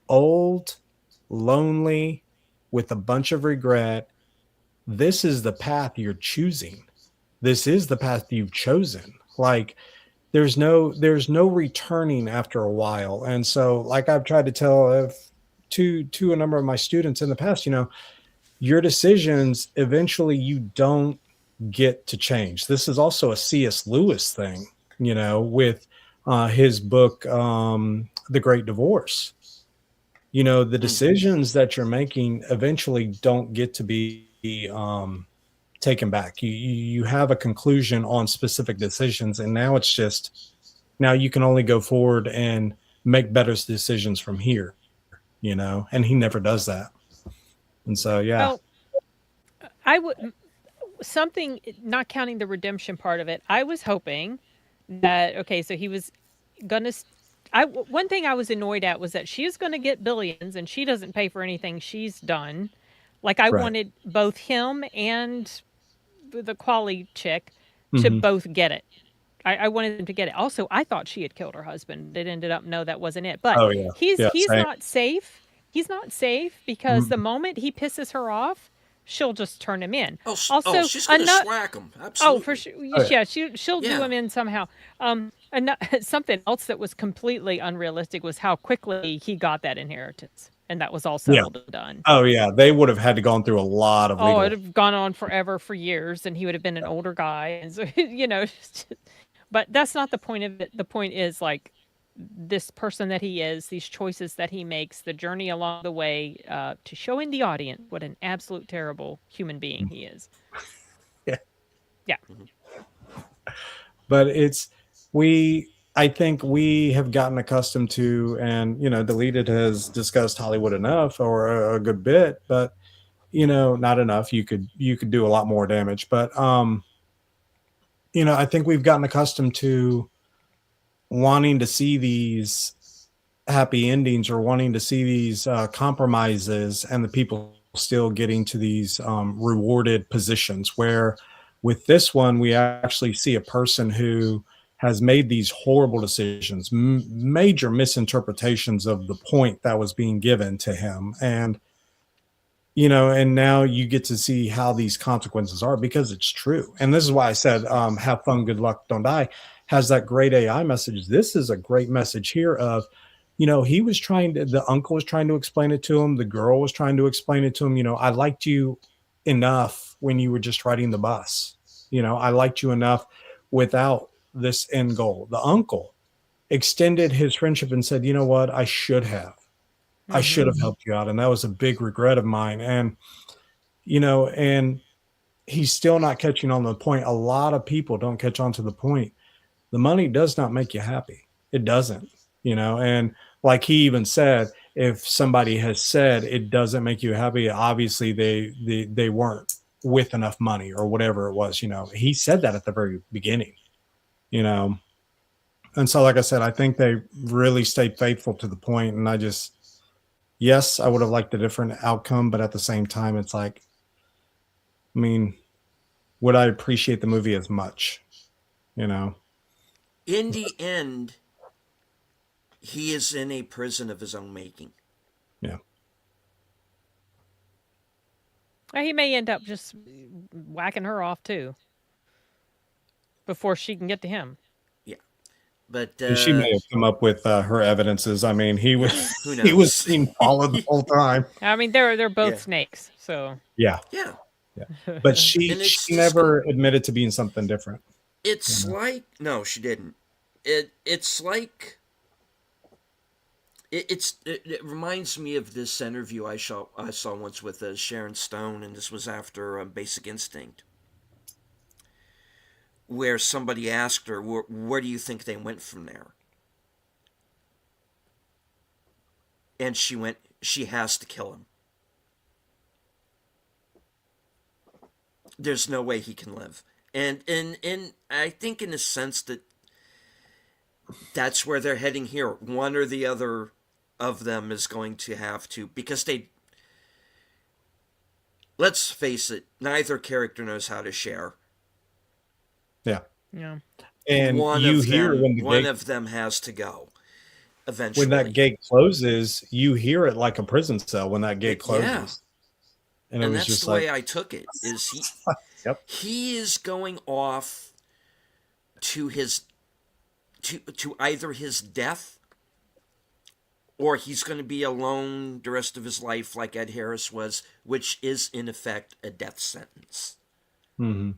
old, lonely, with a bunch of regret. This is the path you're choosing. This is the path you've chosen. Like, there's no returning after a while. And so, like I've tried to tell to a number of my students in the past, your decisions, eventually you don't get to change. This is also a C.S. Lewis thing, with his book, The Great Divorce. The decisions that you're making eventually don't get to be taken back. You have a conclusion on specific decisions, and now it's just, now you can only go forward and make better decisions from here. And he never does that. And so, Well, I would, something, not counting the redemption part of it, I was hoping that, so he was going to, one thing I was annoyed at was that she is going to get billions and she doesn't pay for anything she's done. Like, I wanted both him and the Quali chick to both get it. I wanted them to get it. Also, I thought she had killed her husband. It ended up, no, that wasn't it. But he's not safe. He's not safe because the moment he pisses her off, she'll just turn him in. Also, she's going to swag him. Absolutely. Oh, for sure. Yeah, she'll do him in somehow. And something else that was completely unrealistic was how quickly he got that inheritance. And that was all settled and done. Oh, yeah. They would have had to gone through a lot of legal. Oh, it would have gone on forever, for years, and he would have been an older guy. And so, but that's not the point of it. The point is, like, this person that he is, these choices that he makes, the journey along the way, to showing the audience what an absolute terrible human being he is. Yeah. But I think we have gotten accustomed to, and, Deleted has discussed Hollywood enough, or a good bit, but, not enough. You could do a lot more damage. But, I think we've gotten accustomed to wanting to see these happy endings, or wanting to see these compromises, and the people still getting to these rewarded positions, where with this one, we actually see a person who has made these horrible decisions, major misinterpretations of the point that was being given to him. And, and now you get to see how these consequences are, because it's true. And this is why I said, have fun, good luck, don't die, has that great AI message. This is a great message here of, the uncle was trying to explain it to him. The girl was trying to explain it to him. I liked you enough when you were just riding the bus. I liked you enough without this end goal. The uncle extended his friendship and said, you know what, I should have helped you out. And that was a big regret of mine. And, and he's still not catching on the point. A lot of people don't catch on to the point. The money does not make you happy. It doesn't, and like he even said, if somebody has said it doesn't make you happy, obviously they weren't with enough money or whatever it was. He said that at the very beginning. You know, and so like I said, I think they really stayed faithful to the point, and yes, I would have liked a different outcome, but at the same time, it's like, I mean, would I appreciate the movie as much? You know, In the end, he is in a prison of his own making. yeah. He may end up just whacking her off too before she can get to him. Yeah, but And she may have come up with her evidences. I mean, he was who he was knows? being followed the whole time. I mean, they're both Yeah. snakes, so Yeah, Yeah, but she And it's she just- never admitted to being something different. it's like no, she didn't. It's like it reminds me of this interview I saw once with Sharon Stone, and this was after Basic Instinct, where somebody asked her, "Where do you think they went from there?" And she went, "She has to kill him. There's no way he can live." And I think in a sense that's where they're heading here. One or the other of them is going to have to, because let's face it, neither character knows how to share. Yeah, yeah. and One you of hear them, when the one gate of them has to go eventually. when that gate closes, you hear it like a prison cell when that gate closes. Yeah. And it and was that's just the like, way I took it. Is Yep. he is going off to his to either his death, or he's going to be alone the rest of his life like Ed Harris was, which is in effect a death sentence. mhm.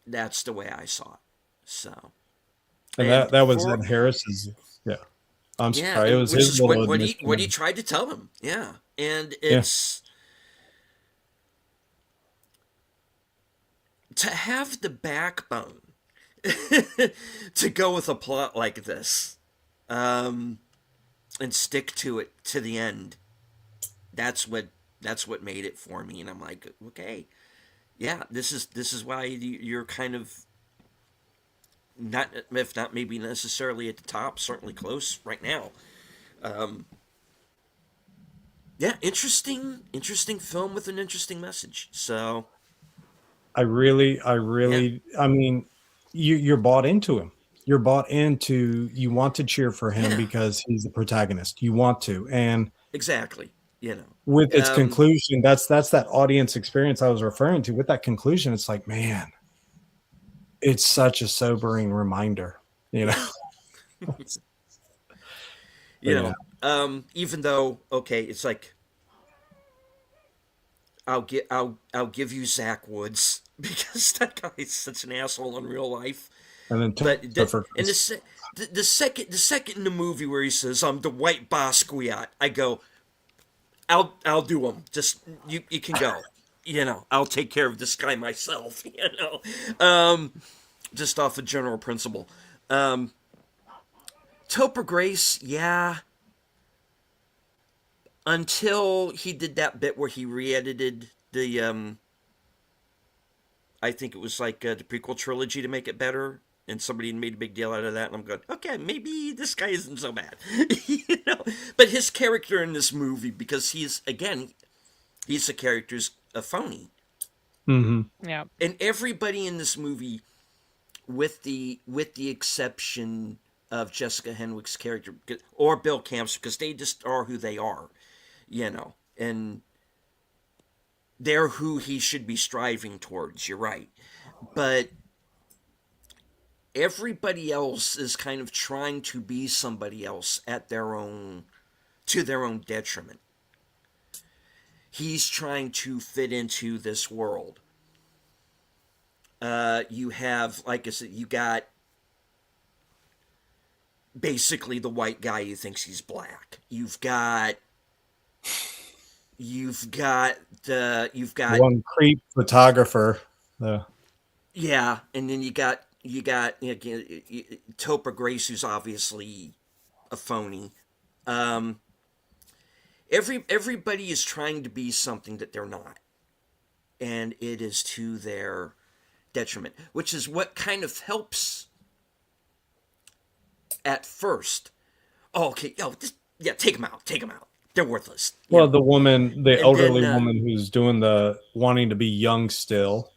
That's the way I saw it. So, And And that was for- Ed Harris's. Yeah, I'm yeah, sorry, it was which his is little what he admission. tried to tell him. Yeah, and it's to have the backbone to go with a plot like this, and stick to it to the end. That's what made it for me, and I'm like, okay, yeah, this is why you're kind of not, if not maybe necessarily at the top, certainly close right now. Yeah, interesting film with an interesting message. So I mean, you're bought into him. You're bought into. You want to cheer for him Yeah. because he's the protagonist. You want to, and exactly, with its Um, conclusion, that's that audience experience I was referring to. With that conclusion, it's like, man, it's such a sobering reminder. You know, you know, even though, okay, it's like I'll give you Zach Woods because that guy is such an asshole in real life. and then But Topher and Grace. the second in the movie where he says, "I'm the white Basquiat," I go, I'll do him. Just you can go. I'll take care of this guy myself. Just off a general principle. Topher Grace, yeah. Until he did that bit where he re-edited the I think it was like the prequel trilogy to make it better, and somebody made a big deal out of that, and I'm going, okay, maybe this guy isn't so bad. But his character in this movie, because he's a character's a phony. Mm-hmm. Yeah. And everybody in this movie, with the exception of Jessica Henwick's character or Bill Camp's, because they just are who they are, and they're who he should be striving towards. You're right, but everybody else is kind of trying to be somebody else to their own detriment. He's trying to fit into this world. You have, like I said, you got basically the white guy who thinks he's black. You've got One creep photographer. yeah, and then you got Topher Grace, who's obviously a phony. everybody is trying to be something that they're not, and it is to their detriment, which is what kind of helps at first. Oh, okay, yeah, take them out, they're worthless. Well, the woman, the And elderly then, woman who's doing the wanting to be young still,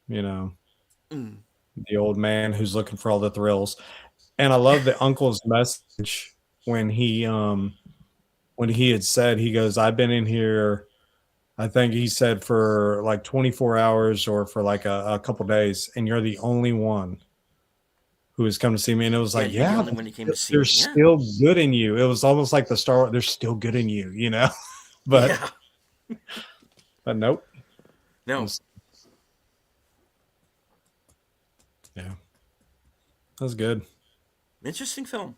you know, the old man who's looking for all the thrills. And I love the uncle's message when he had said, he goes, I've been in here, I think he said for like 24 hours or for like a couple days, and you're the only one who has come to see me. And it was like, you're the yeah, only one who came to see there's me. Yeah. still good in you. It was almost like the Star Wars, there's still good in you, you know? But Yeah. but nope. No. Yeah. That was good. Interesting film.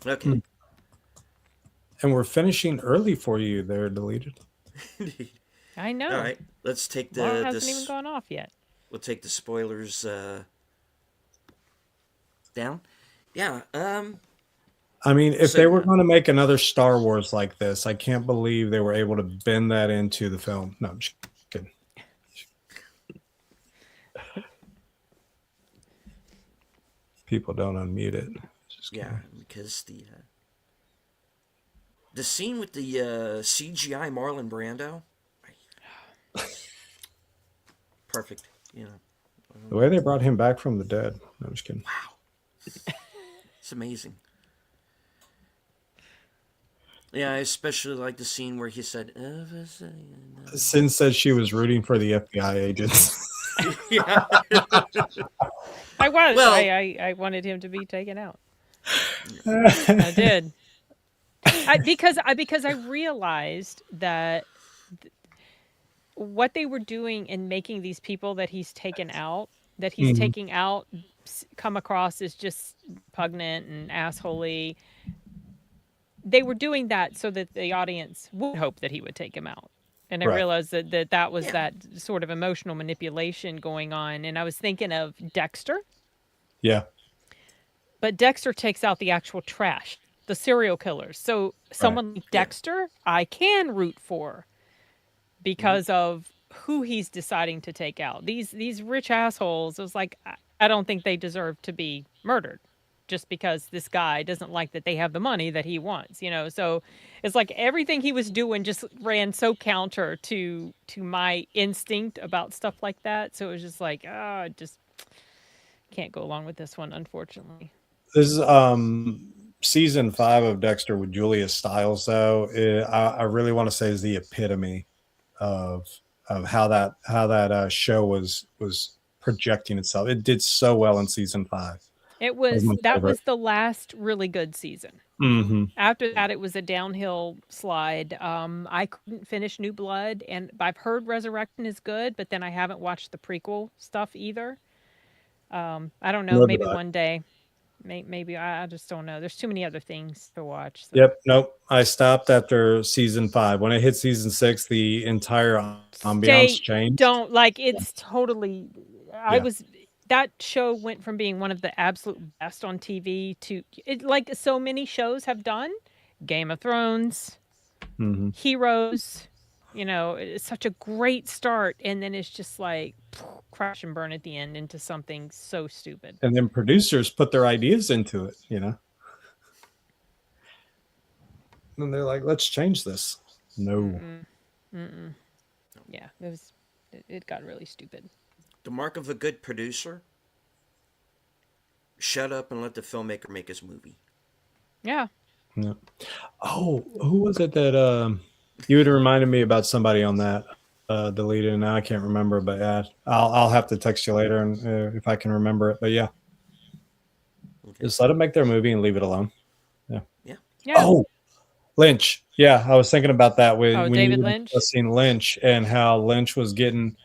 Okay. And we're finishing early for you there, Deleted. I know. All right. Let's take Laura hasn't even gone off yet. We'll take the spoilers down. Yeah. I mean, if So- they were going to make another Star Wars like this, I can't believe they were able to bend that into the film. No, I'm just kidding. People don't unmute it. Just kidding. Yeah, because the scene with the CGI Marlon Brando, perfect. You know, The way they brought him back from the dead. No, I'm just kidding. it's amazing. Yeah, I especially like the scene where he said, Sin said she was rooting for the FBI agents. yeah. I was. Well- I wanted him to be taken out. I did. Because I realized that what they were doing in making these people that he's taken out, that he's taking out, come across as just repugnant and assholey. They were doing that so that the audience would hope that he would take him out. And I Right. realized that was that sort of emotional manipulation going on. And I was thinking of Dexter. Yeah. But Dexter takes out the actual trash, the serial killers. So someone like Dexter, I can root for because of who he's deciding to take out. These rich assholes, it was like, I don't think they deserve to be murdered just because this guy doesn't like that they have the money that he wants, you know? So it's like everything he was doing just ran so counter to my instinct about stuff like that. So it was just like, I just can't go along with this one, unfortunately. This is season 5 of Dexter with Julia Stiles, though. I really want to say is the epitome of how that show was projecting itself. It did so well in season 5. It was my that favorite. was the last really good season. Mm-hmm. After that, it was a downhill slide. I couldn't finish New Blood, and I've heard Resurrection is good, but then I haven't watched the prequel stuff either. I don't know. Neither Maybe did I. one day. Maybe I just don't know. There's too many other things to watch. So. Yep. Nope. I stopped after season 5. When I hit season 6, the entire ambiance changed. Don't like it's totally. Yeah. That show went from being one of the absolute best on TV to it like so many shows have done. Game of Thrones, Mhm. Heroes, you know, it's such a great start, and then it's just like crash and burn at the end into something so stupid. And then producers put their ideas into it, you know. And they're like, let's change this. No. Yeah, it got really stupid. The mark of a good producer: shut up and let the filmmaker make his movie. Yeah. Yeah. Oh, who was it that you had reminded me about somebody on that deleted, and now I can't remember, but yeah, I'll have to text you later and if I can remember it. But yeah, just let them make their movie and leave it alone. Yeah. Yeah. Oh, Lynch. Yeah, I was thinking about that when David you were Lynch? discussing Lynch and how Lynch was getting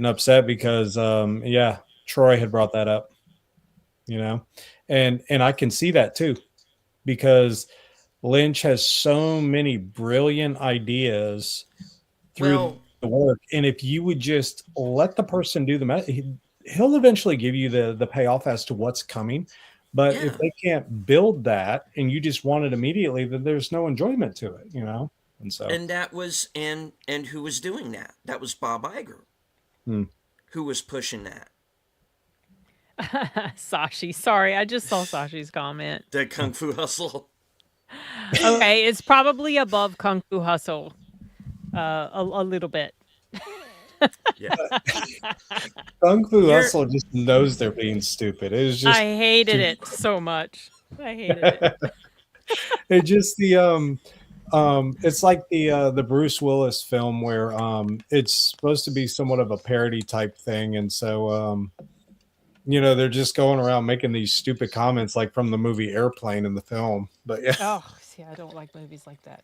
upset because Troy had brought that up, you know, and I can see that too, because Lynch has so many brilliant ideas through Well- the work, and if you would just let the person do the he'll eventually give you the payoff as to what's coming. But if Yeah. they can't build that and you just want it immediately, then there's no enjoyment to it, you know? And so, And that was and who was doing that? That was Bob Iger hmm. who was pushing that. Sashi, sorry, I just saw Sashi's comment. The Kung Fu Hustle. Okay, it's probably above Kung Fu Hustle, a little bit. Yeah. Kung Fu You're- Hustle just knows they're being stupid. It is just I hated it so much. I hated it. it just it's like the Bruce Willis film where it's supposed to be somewhat of a parody type thing, and so you know, they're just going around making these stupid comments like from the movie Airplane in the film. But yeah. Oh, see, I don't like movies like that.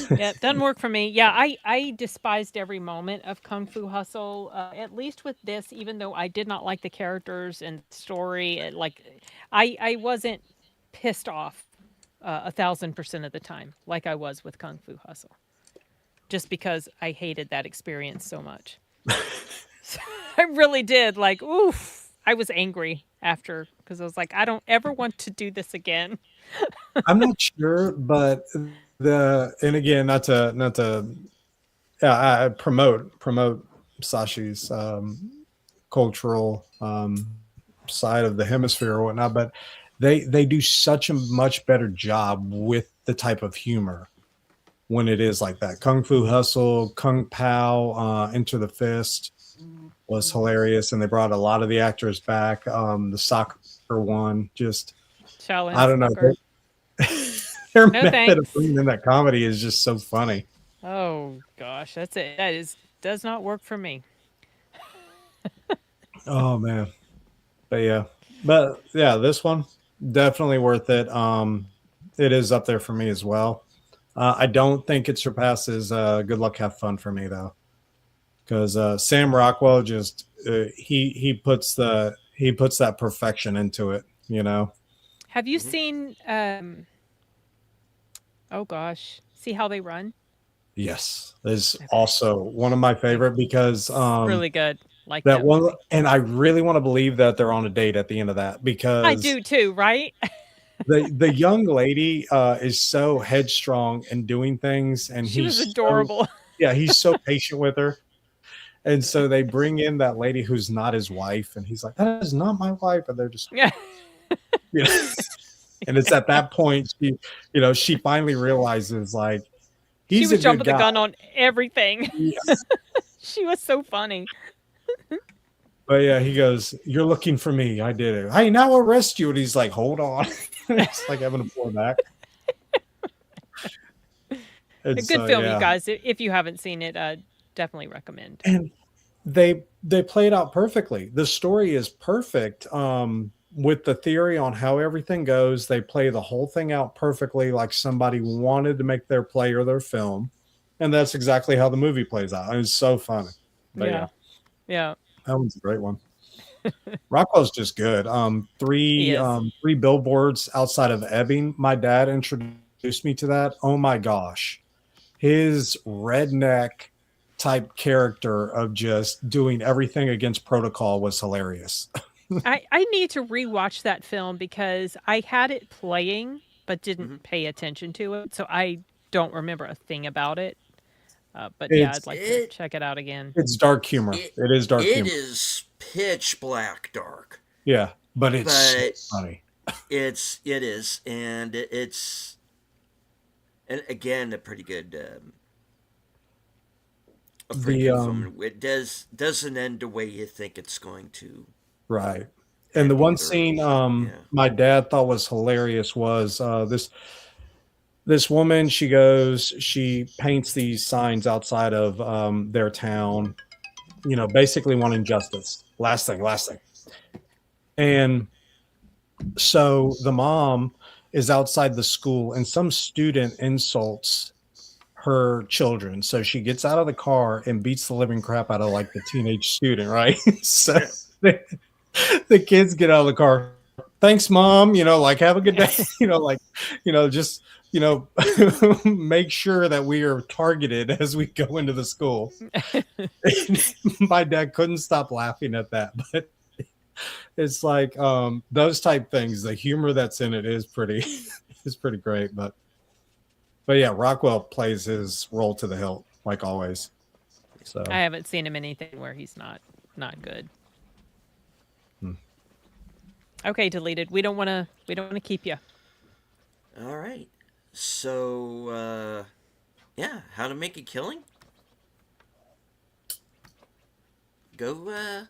Yeah, it doesn't work for me. Yeah, I despised every moment of Kung Fu Hustle. At least with this, even though I did not like the characters and story, I wasn't pissed off 1,000% of the time like I was with Kung Fu Hustle, just because I hated that experience so much. So, I really did. Like, oof, I was angry after because I was like, I don't ever want to do this again. I'm not sure, but and again, not to I promote Sashi's cultural side of the hemisphere or whatnot, but they do such a much better job with the type of humor when it is like that. Kung Fu Hustle, Kung Pao, Enter the Fist was hilarious, and they brought a lot of the actors back. The soccer one, just Challenge. I don't know. Soccer. Their No, method of thanks. bringing in that comedy is just so funny. Oh gosh, that's it. Does not work for me. Oh man, but yeah, this one definitely worth it. It is up there for me as well. I don't think it surpasses Good Luck Have Fun for me though, because Sam Rockwell just he puts that perfection into it. You know. Have you seen? Oh gosh, see how they run? Yes, is also one of my favorite because Really good. Like that one, movie. and I really want to believe that they're on a date at the end of that because I do too, right? the young lady is so headstrong and doing things, and She was he's adorable. yeah, he's so patient with her, and so they bring in that lady who's not his wife, and he's like, "That is not my wife," and they're just, Yeah. you know, and it's at that point she finally realizes like She he's was a jumping good the guy. gun on everything. Yeah. She was so funny. But yeah, he goes, "You're looking for me. I did it. Hey, now I'll arrest you." And he's like, "Hold on." It's like having to pull back. A good film, you guys. If you haven't seen it, definitely recommend. And they play it out perfectly. The story is perfect. With the theory on how everything goes, they play the whole thing out perfectly, like somebody wanted to make their play or their film, and that's exactly how the movie plays out. It's so funny. But yeah, Yeah. that one's a great one. Rockwell's just good. He is. Three billboards outside of Ebbing. My dad introduced me to that. Oh my gosh, his redneck type character of just doing everything against protocol was hilarious. I need to rewatch that film because I had it playing but didn't pay attention to it, so I don't remember a thing about it. But yeah, I'd like to check it out again. It's dark humor. It is dark humor. It is pitch black dark. Yeah, but it's so But funny. it is, and it's and again a pretty good film. It doesn't end the way you think it's going to. Right. And the one either. scene Yeah. my dad thought was hilarious was this woman, she paints these signs outside of their town, basically wanting justice. Last thing. And so the mom is outside the school and some student insults her children. So she gets out of the car and beats the living crap out of like the teenage student, right? So the kids get out of the car. Thanks, Mom. Like, have a good day. Just make sure that we are targeted as we go into the school. My dad couldn't stop laughing at that, but It's like those type things. The humor that's in it is pretty is pretty great. But yeah, Rockwell plays his role to the hilt, like always. So I haven't seen him in anything where he's not good. Okay, deleted. We don't want to keep you. All right. So, yeah, how to make a killing? Go,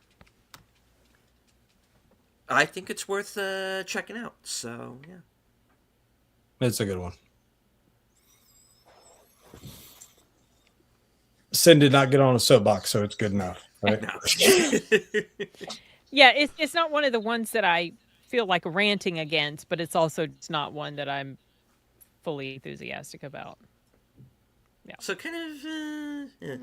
I think it's worth checking out. So, yeah. it's a good one. Sin did not get on a soapbox, so it's good enough, right? No. Yeah, it's not one of the ones that I feel like ranting against, but it's also just not one that I'm fully enthusiastic about. So kind of, yeah.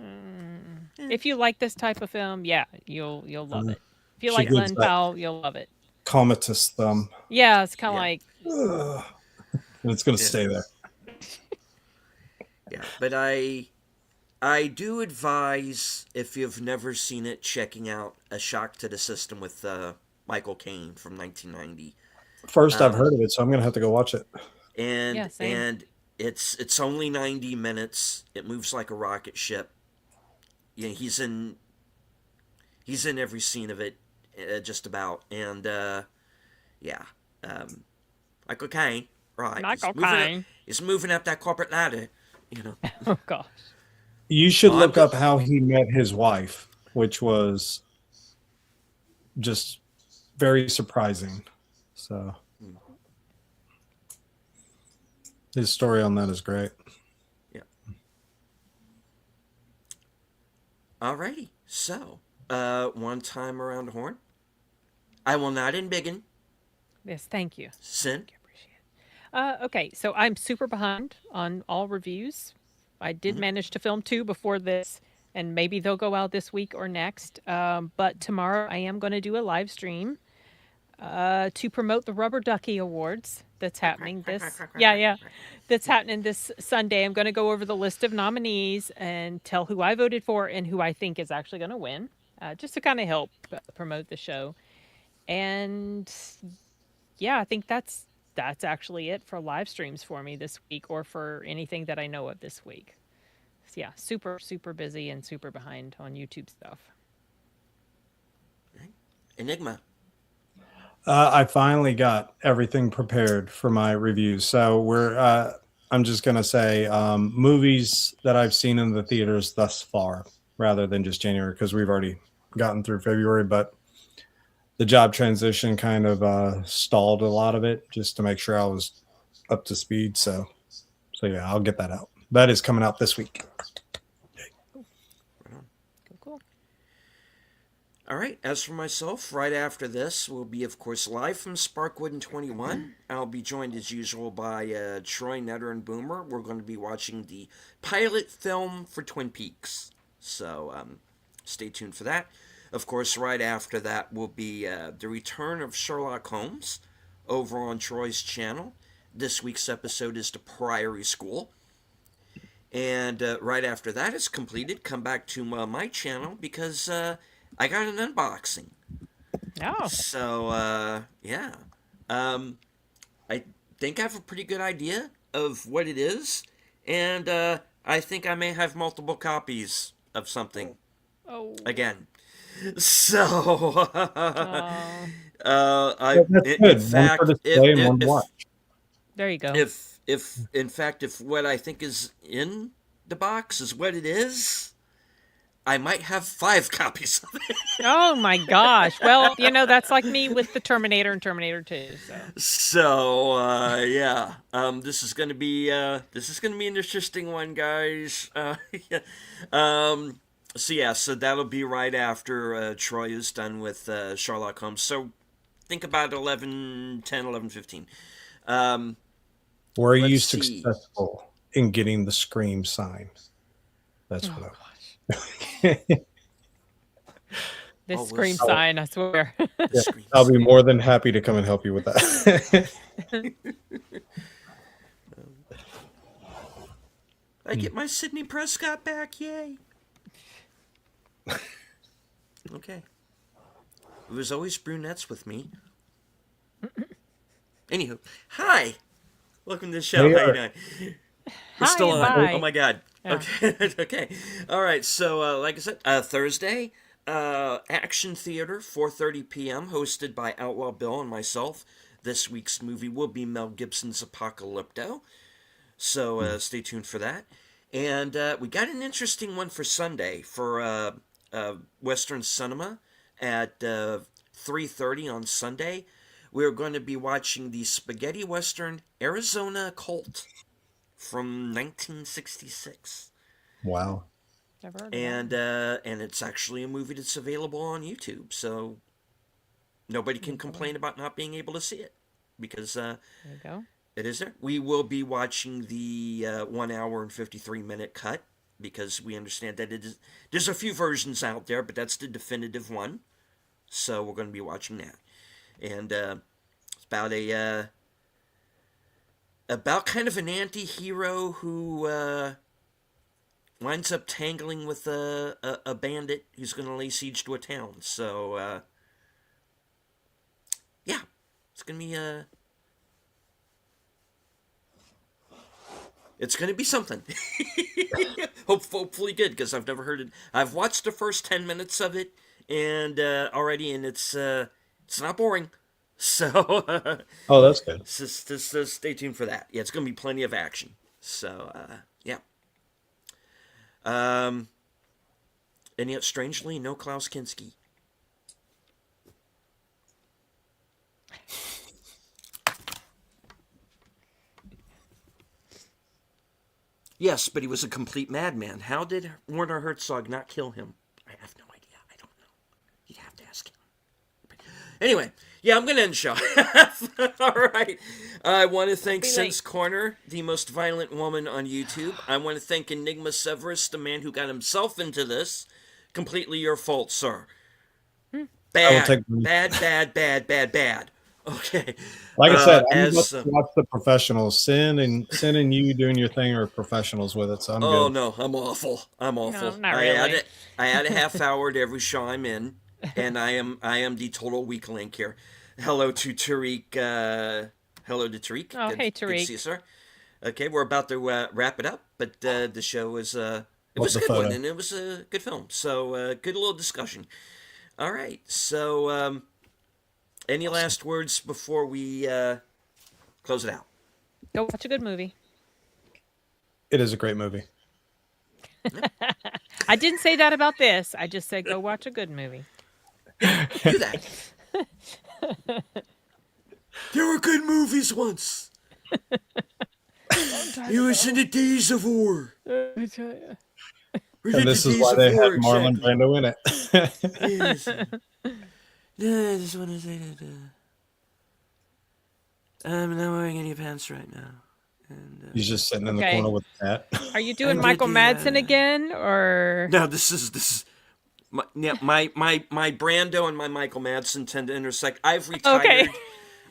If you like this type of film, yeah, you'll love it. If you She like gives Len that- Powell, you'll love it. Comatose thumb. Yeah, it's kind of Yeah. like Ugh. And it's going to Yeah. stay there. Yeah, but I do advise, if you've never seen it, checking out A Shock to the System with Michael Caine from 1990. First, I've heard of it, so I'm going to have to go watch it. And Yeah, same. and it's only 90 minutes. It moves like a rocket ship. Yeah, he's in every scene of it, just about. And yeah, Michael Caine, right? Michael moving up- Caine. He's moving up that corporate ladder, you know. oh gosh. You should Oh, look I'm up how he met his wife, which was just very surprising. So his story on that is great. Alrighty, so one time around the horn. I will not embiggen. Yes, thank you. Sin. Okay, so I'm super behind on all reviews. I did manage to film 2 before this, and maybe they'll go out this week or next. But tomorrow I am going to do a live stream to promote the Rubber Ducky Awards that's happening that's happening this Sunday. I'm going to go over the list of nominees and tell who I voted for and who I think is actually going to win, just to kind of help promote the show. And yeah, I think that's actually it for live streams for me this week, or for anything that I know of this week. So yeah, super busy and super behind on YouTube stuff. Enigma. I finally got everything prepared for my reviews. So I'm just going to say movies that I've seen in the theaters thus far, rather than just January, because we've already gotten through February, but the job transition kind of stalled a lot of it, just to make sure I was up to speed. So yeah, I'll get that out. That is coming out this week. Cool. All right, as for myself, right after this, we'll be, of course, live from Sparkwood in 21. I'll be joined, as usual, by Troy, Netter, and Boomer. We're going to be watching the pilot film for Twin Peaks. So stay tuned for that. Of course, right after that will be the return of Sherlock Holmes over on Troy's channel. This week's episode is The Priory School. And right after that is completed, come back to my channel, because I got an unboxing. Oh, So, yeah. I think I have a pretty good idea of what it is. And I think I may have multiple copies of something again. So, That's good. in One fact, for display and one to watch. there you go. if in fact, if what I think is in the box is what it is, I might have 5 copies of it. Oh my gosh. Well, that's like me with the Terminator and Terminator 2. So So yeah, this is gonna be an interesting one, guys. Yeah. So that'll be right after Troy is done with Sherlock Holmes. So think about 11:10, 11:15. Were you Let's see. successful in getting the Scream sign? That's what I this we're scream so- sign, I swear. Screams. I'll be more than happy to come and help you with that. I get my Sidney Prescott back, yay! Okay. It was always brunettes with me. Anywho, hi. Welcome to the show. Hey, How you doing? We're Hi still and on. bye. Oh my god. Yeah. Okay. Okay. All right. So, like I said, Thursday, Action Theater, 4:30 p.m., hosted by Outlaw Bill and myself. This week's movie will be Mel Gibson's Apocalypto. So stay tuned for that. And we got an interesting one for Sunday for Western Cinema at 3:30 on Sunday. We're going to be watching the spaghetti western Arizona Colt from 1966. Wow. Never heard of that. And it's actually a movie that's available on YouTube, so nobody can complain about not being able to see it because There you go. it is there. We will be watching the 1 hour and 53-minute cut because we understand that there's a few versions out there, but that's the definitive one. So we're going to be watching that, and it's about kind of an anti-hero who winds up tangling with a bandit who's going to lay siege to a town. So yeah, it's going to be it's going to be something. Hopefully good, because I've never heard it. I've watched the first 10 minutes of it and already, and it's not boring. So Oh, that's good. just stay tuned for that. Yeah, it's going to be plenty of action. So yeah. And yet, strangely, no Klaus Kinski. Yes, but he was a complete madman. How did Werner Herzog not kill him? I have no idea. I don't know. You'd have to ask him. Anyway, yeah, I'm going to end the show. All right. I want to thank Be Sense late. Corner, the most violent woman on YouTube. I want to thank Enigma Severus, the man who got himself into this. Completely your fault, sir. Bad, take- bad. Okay. Like I said, I'm as, just watch the professionals. Sin and you doing your thing are professionals with it, so I'm Oh good. no, I'm awful. I'm awful. not I add really. it. I add a half hour to every show I'm in, and I am the total weak link here. Hello to Tariq. Hello to Tariq. Oh, hey, Good to Tariq. see you, sir. Okay, we're about to wrap it up, but the show was it was a the good one, photo. and it was a good film. So good little discussion. All right, so any last words before we close it out? Go watch a good movie. It is a great movie. I didn't say that about this. I just said go watch a good movie. Do that. There were good movies once. It was in the days of war. And this is why they had Marlon Brando in it. Yes. No, I just want to say that I'm not wearing any pants right now. And, He's just sitting in the Okay. corner with the cat. Are you doing did Michael the, Madsen again, or no, this is my Brando and my Michael Madsen tend to intersect. I've retired. Okay.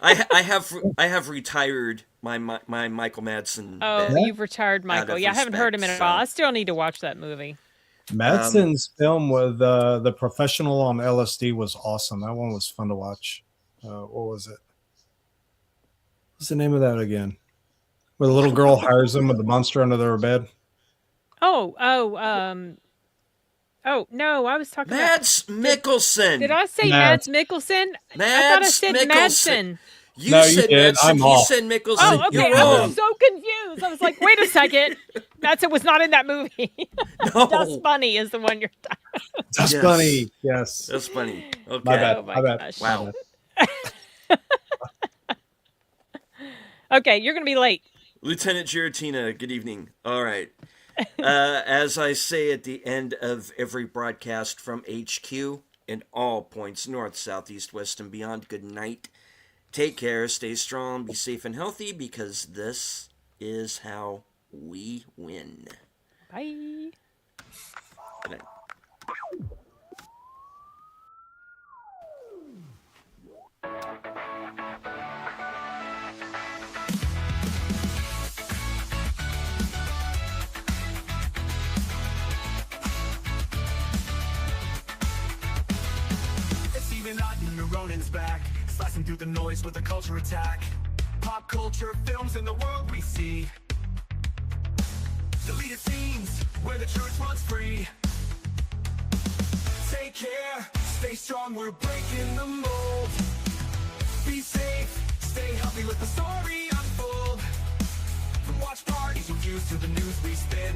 I have retired my Michael Madsen. oh, bit. you've retired Michael? of Yeah, I haven't heard him in a respect, while. so- I still need to watch that movie. Madsen's film with the professional on LSD was awesome. That one was fun to watch. What was it? What's the name of that again? Where the little girl hires him with the monster under their bed. Oh no, I was talking about. Mads Mikkelsen. Did I say Mads. Mads Mikkelsen? I thought I Mads said Mikkelsen. Madsen. You No, you said did. Madsen. I'm He off. said Mikkelsen. Oh, okay. You're I wrong. was so confused. I was like, wait a second. Madsen was not in that movie. No. Dust Bunny is the one you're talking. That's Yes. funny. Yes. That's funny. Okay. My bad. Oh my My bad. gosh. Wow. Okay, you're gonna be late. Lieutenant Giratina, good evening. All right. As I say at the end of every broadcast from HQ in all points, north, south, east, west, and beyond, good night. Take care, stay strong, be safe and healthy, because this is how we win. Bye. Good night. Illuminati, Ronin's back, slicing through the noise with a culture attack. Pop culture, films, in the world we see. Deleted scenes, where the truth runs free. Take care, stay strong, we're breaking the mold. Be safe, stay healthy, let the story unfold. From watch parties, reviews, to the news we spin.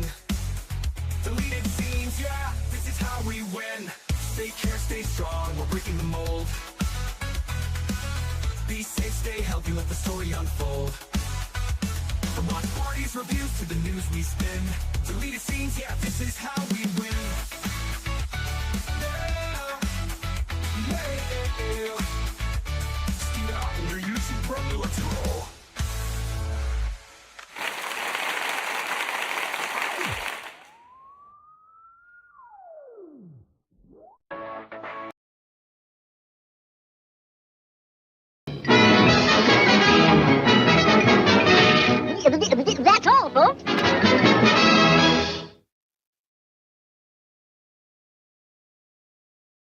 Deleted scenes, yeah, this is how we win. Take care, stay strong, we're breaking the mold. Be safe, stay healthy, let the story unfold. From watch parties, reviews, to the news we spin. Deleted scenes, yeah, this is how we